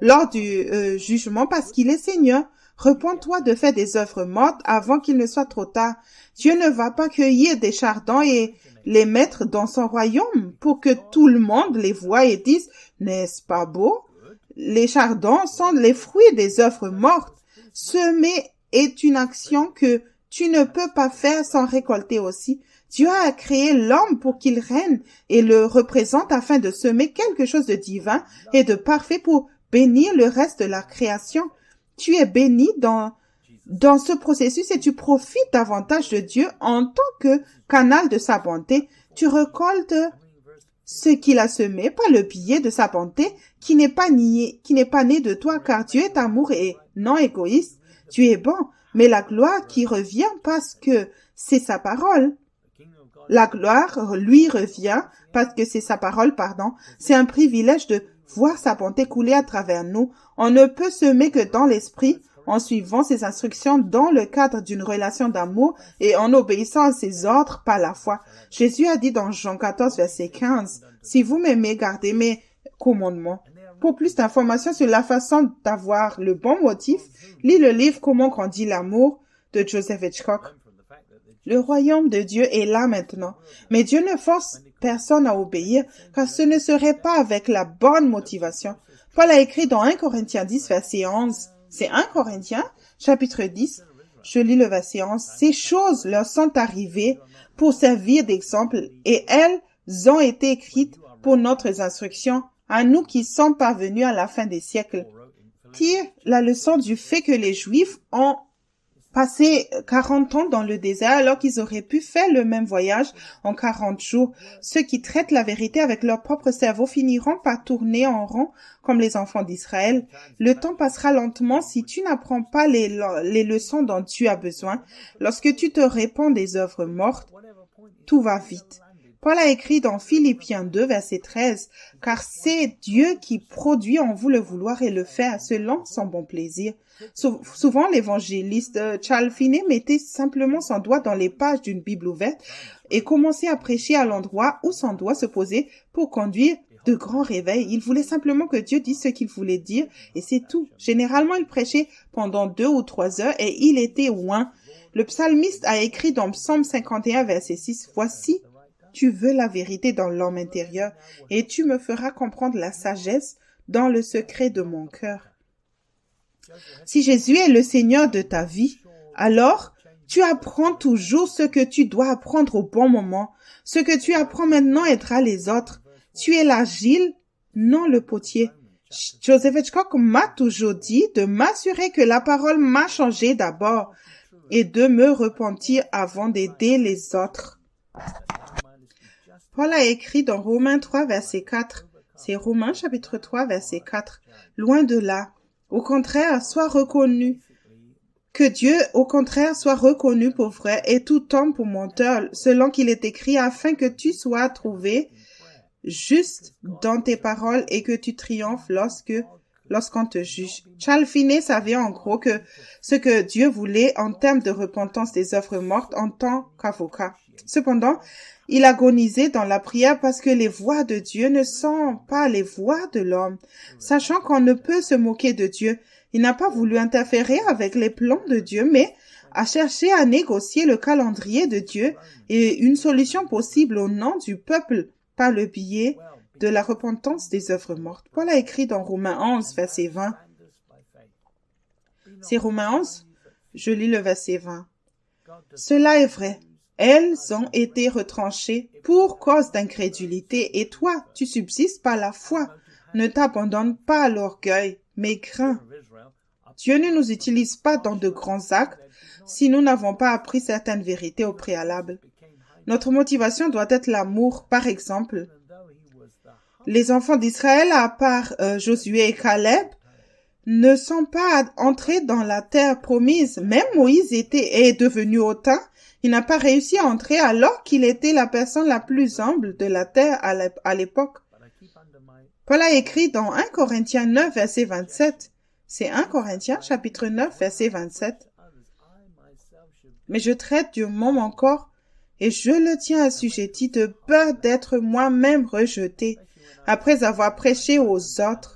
lors du jugement parce qu'il est Seigneur. Repens-toi de faire des œuvres mortes avant qu'il ne soit trop tard. Dieu ne va pas cueillir des chardons et les mettre dans son royaume pour que tout le monde les voie et dise « N'est-ce pas beau ?» Les chardons sont les fruits des œuvres mortes. Semer est une action que tu ne peux pas faire sans récolter aussi. Dieu a créé l'homme pour qu'il règne et le représente afin de semer quelque chose de divin et de parfait pour bénir le reste de la création. Tu es béni dans ce processus et tu profites davantage de Dieu en tant que canal de sa bonté. Tu récoltes ce qu'il a semé par le biais de sa bonté qui n'est pas né de toi, car Dieu est amour et non égoïste. Tu es bon, mais la gloire qui revient parce que c'est sa parole. La gloire lui revient parce que c'est sa parole, C'est un privilège de voir sa bonté couler à travers nous. On ne peut semer que dans l'esprit, en suivant ses instructions dans le cadre d'une relation d'amour et en obéissant à ses ordres par la foi. Jésus a dit dans Jean 14, verset 15, « Si vous m'aimez, gardez mes commandements. » Pour plus d'informations sur la façon d'avoir le bon motif, lis le livre « Comment grandir l'amour » de Joseph Hitchcock. Le royaume de Dieu est là maintenant, mais Dieu ne force personne à obéir, car ce ne serait pas avec la bonne motivation. Paul a écrit dans 1 Corinthiens 10, verset 11, c'est 1 Corinthiens, chapitre 10, je lis le verset 11, « Ces choses leur sont arrivées pour servir d'exemple, et elles ont été écrites pour notre instruction, à nous qui sommes parvenus à la fin des siècles. » Tire la leçon du fait que les Juifs ont passé 40 ans dans le désert alors qu'ils auraient pu faire le même voyage en 40 jours. Ceux qui traitent la vérité avec leur propre cerveau finiront par tourner en rond comme les enfants d'Israël. Le temps passera lentement si tu n'apprends pas les leçons dont tu as besoin. Lorsque tu te répands des œuvres mortes, tout va vite. Paul a écrit dans Philippiens 2, verset 13, « Car c'est Dieu qui produit en vous le vouloir et le faire selon son bon plaisir. » Souvent, l'évangéliste Charles Finney mettait simplement son doigt dans les pages d'une Bible ouverte et commençait à prêcher à l'endroit où son doigt se posait pour conduire de grands réveils. Il voulait simplement que Dieu dise ce qu'il voulait dire et c'est tout. Généralement, il prêchait pendant 2 ou 3 heures et il était loin. Le psalmiste a écrit dans Psaume 51, verset 6, « Voici, tu veux la vérité dans l'homme intérieur et tu me feras comprendre la sagesse dans le secret de mon cœur. » Si Jésus est le Seigneur de ta vie, alors tu apprends toujours ce que tu dois apprendre au bon moment. Ce que tu apprends maintenant aidera les autres. Tu es l'argile, non le potier. Joseph Hitchcock m'a toujours dit de m'assurer que la parole m'a changé d'abord et de me repentir avant d'aider les autres. Paul a écrit dans Romains 3, verset 4. C'est Romains chapitre 3, verset 4. Loin de là. Au contraire, sois reconnu. Que Dieu, au contraire, soit reconnu pour vrai et tout homme pour menteur, selon qu'il est écrit, afin que tu sois trouvé juste dans tes paroles et que tu triomphes lorsqu'on te juge. Charles Finney savait en gros que ce que Dieu voulait en termes de repentance des œuvres mortes en tant qu'avocat. Cependant, il agonisait dans la prière parce que les voies de Dieu ne sont pas les voies de l'homme. Sachant qu'on ne peut se moquer de Dieu, il n'a pas voulu interférer avec les plans de Dieu, mais a cherché à négocier le calendrier de Dieu et une solution possible au nom du peuple par le biais de la repentance des œuvres mortes. Paul a écrit dans Romains 11, verset 20. C'est Romains 11, je lis le verset 20. Cela est vrai. Elles ont été retranchées pour cause d'incrédulité, et toi, tu subsistes par la foi. Ne t'abandonne pas à l'orgueil, mais crains. Dieu ne nous utilise pas dans de grands actes si nous n'avons pas appris certaines vérités au préalable. Notre motivation doit être l'amour, par exemple. Les enfants d'Israël, à part Josué et Caleb, ne sont pas entrés dans la terre promise. Même Moïse est devenu hautain. Il n'a pas réussi à entrer alors qu'il était la personne la plus humble de la terre à l'époque. Paul a écrit dans 1 Corinthiens 9, verset 27. C'est 1 Corinthiens, chapitre 9, verset 27. Mais je traite durement mon corps et je le tiens assujetti de peur d'être moi-même rejeté après avoir prêché aux autres.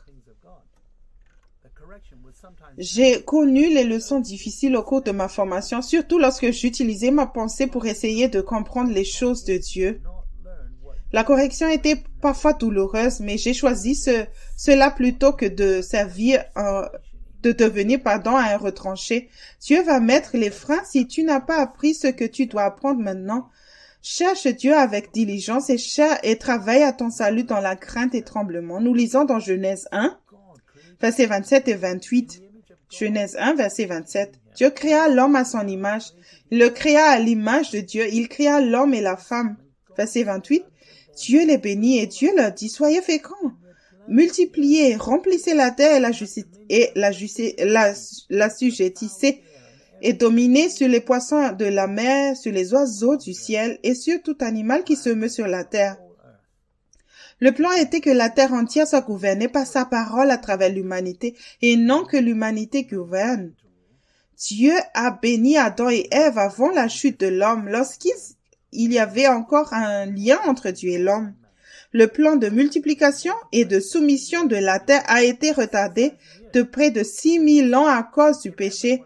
J'ai connu les leçons difficiles au cours de ma formation, surtout lorsque j'utilisais ma pensée pour essayer de comprendre les choses de Dieu. La correction était parfois douloureuse, mais j'ai choisi cela plutôt que de devenir un retranché. Dieu va mettre les freins si tu n'as pas appris ce que tu dois apprendre maintenant. Cherche Dieu avec diligence et travaille à ton salut dans la crainte et tremblement. Nous lisons dans Genèse 1. versets 27 et 28. Genèse 1, verset 27. Dieu créa l'homme à son image. Il le créa à l'image de Dieu. Il créa l'homme et la femme. Verset 28. Dieu les bénit et Dieu leur dit, soyez féconds, multipliez, remplissez la terre et l'assujettissez et dominez sur les poissons de la mer, sur les oiseaux du ciel et sur tout animal qui se meut sur la terre. Le plan était que la terre entière soit gouvernée par sa parole à travers l'humanité et non que l'humanité gouverne. Dieu a béni Adam et Ève avant la chute de l'homme, lorsqu'il y avait encore un lien entre Dieu et l'homme. Le plan de multiplication et de soumission de la terre a été retardé de près de 6000 ans à cause du péché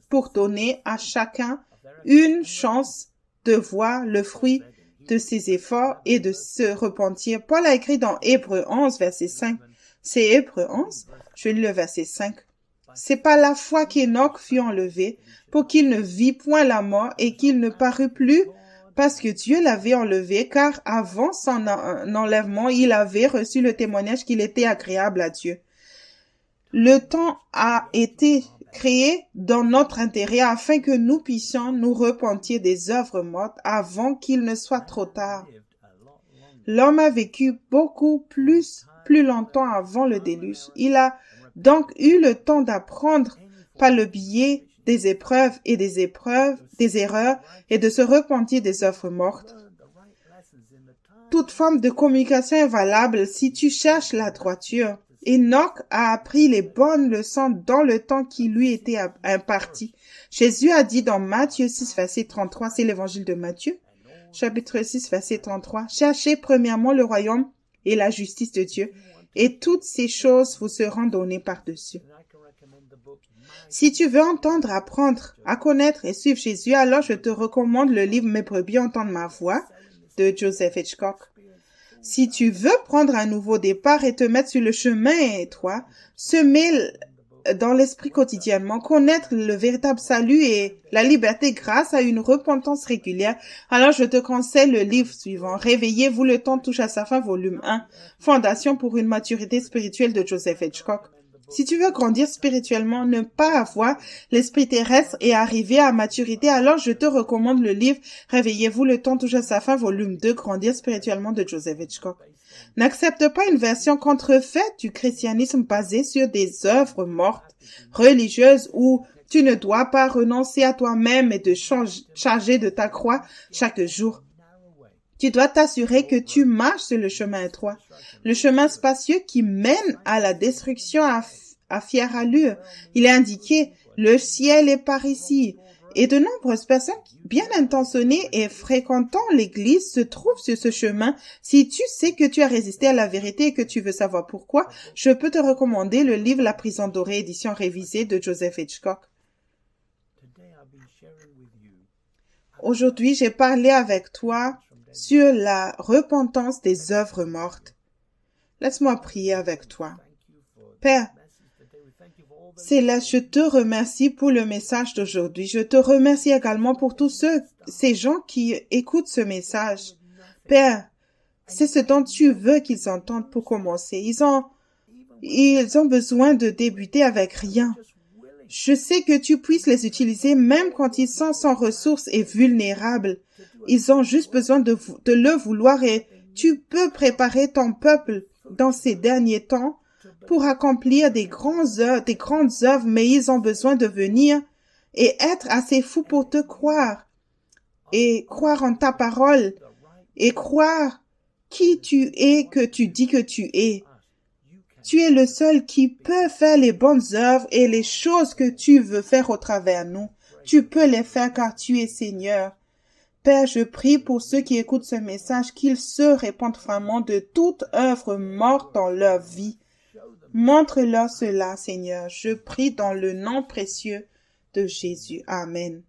pour donner à chacun une chance de voir le fruit de ses efforts et de se repentir. Paul a écrit dans Hébreux 11, verset 5. C'est Hébreux 11, je lis le verset 5. C'est par la foi qu'Enoch fut enlevé, pour qu'il ne vit point la mort et qu'il ne parut plus, parce que Dieu l'avait enlevé, car avant son enlèvement, il avait reçu le témoignage qu'il était agréable à Dieu. Le temps a été créé dans notre intérêt afin que nous puissions nous repentir des œuvres mortes avant qu'il ne soit trop tard. L'homme a vécu beaucoup plus longtemps avant le déluge. Il a donc eu le temps d'apprendre par le biais des épreuves, des erreurs et de se repentir des œuvres mortes. Toute forme de communication est valable si tu cherches la droiture. Enoch a appris les bonnes leçons dans le temps qui lui était imparti. Jésus a dit dans Matthieu 6, verset 33, c'est l'évangile de Matthieu, chapitre 6, verset 33, « Cherchez premièrement le royaume et la justice de Dieu, et toutes ces choses vous seront données par-dessus. » Si tu veux entendre, apprendre, à connaître et suivre Jésus, alors je te recommande le livre « Mes brebis entendent ma voix » de Joseph Hitchcock. Si tu veux prendre un nouveau départ et te mettre sur le chemin étroit, semer dans l'esprit quotidiennement, connaître le véritable salut et la liberté grâce à une repentance régulière, alors je te conseille le livre suivant, Réveillez-vous, le temps touche à sa fin, volume 1, Fondation pour une maturité spirituelle de Joseph Hitchcock. Si tu veux grandir spirituellement, ne pas avoir l'esprit terrestre et arriver à maturité, alors je te recommande le livre Réveillez-vous, le temps touche à sa fin, volume 2, Grandir spirituellement de Joseph Hitchcock. N'accepte pas une version contrefaite du christianisme basée sur des œuvres mortes, religieuses où tu ne dois pas renoncer à toi-même et te charger de ta croix chaque jour. Tu dois t'assurer que tu marches sur le chemin étroit, le chemin spacieux qui mène à la destruction à fière allure. Il est indiqué, le ciel est par ici. Et de nombreuses personnes bien intentionnées et fréquentant l'église se trouvent sur ce chemin. Si tu sais que tu as résisté à la vérité et que tu veux savoir pourquoi, je peux te recommander le livre La prison dorée, édition révisée de Joseph Hitchcock. Aujourd'hui, j'ai parlé avec toi sur la repentance des œuvres mortes. Laisse-moi prier avec toi. Père, Céleste, je te remercie pour le message d'aujourd'hui. Je te remercie également pour tous ces gens qui écoutent ce message. Père, c'est ce dont tu veux qu'ils entendent pour commencer. Ils ont besoin de débuter avec rien. Je sais que tu puisses les utiliser même quand ils sont sans ressources et vulnérables. Ils ont juste besoin de le vouloir et tu peux préparer ton peuple dans ces derniers temps pour accomplir des grandes œuvres, mais ils ont besoin de venir et être assez fous pour te croire et croire en ta parole et croire qui tu es que tu dis que tu es. Tu es le seul qui peut faire les bonnes œuvres et les choses que tu veux faire au travers nous. Tu peux les faire car tu es Seigneur. Père, je prie pour ceux qui écoutent ce message qu'ils se répandent vraiment de toute œuvre morte dans leur vie. Montre-leur cela, Seigneur. Je prie dans le nom précieux de Jésus. Amen.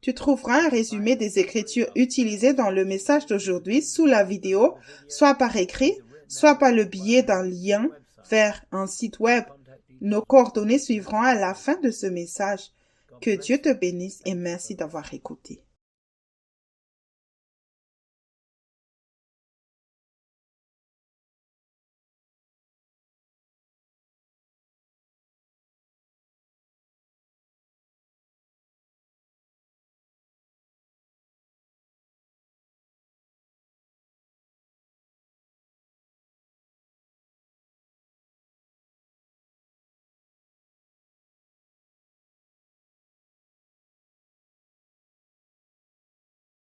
Tu trouveras un résumé des Écritures utilisées dans le message d'aujourd'hui sous la vidéo, soit par écrit, soit par le biais d'un lien vers un site web. Nos coordonnées suivront à la fin de ce message. Que Dieu te bénisse et merci d'avoir écouté.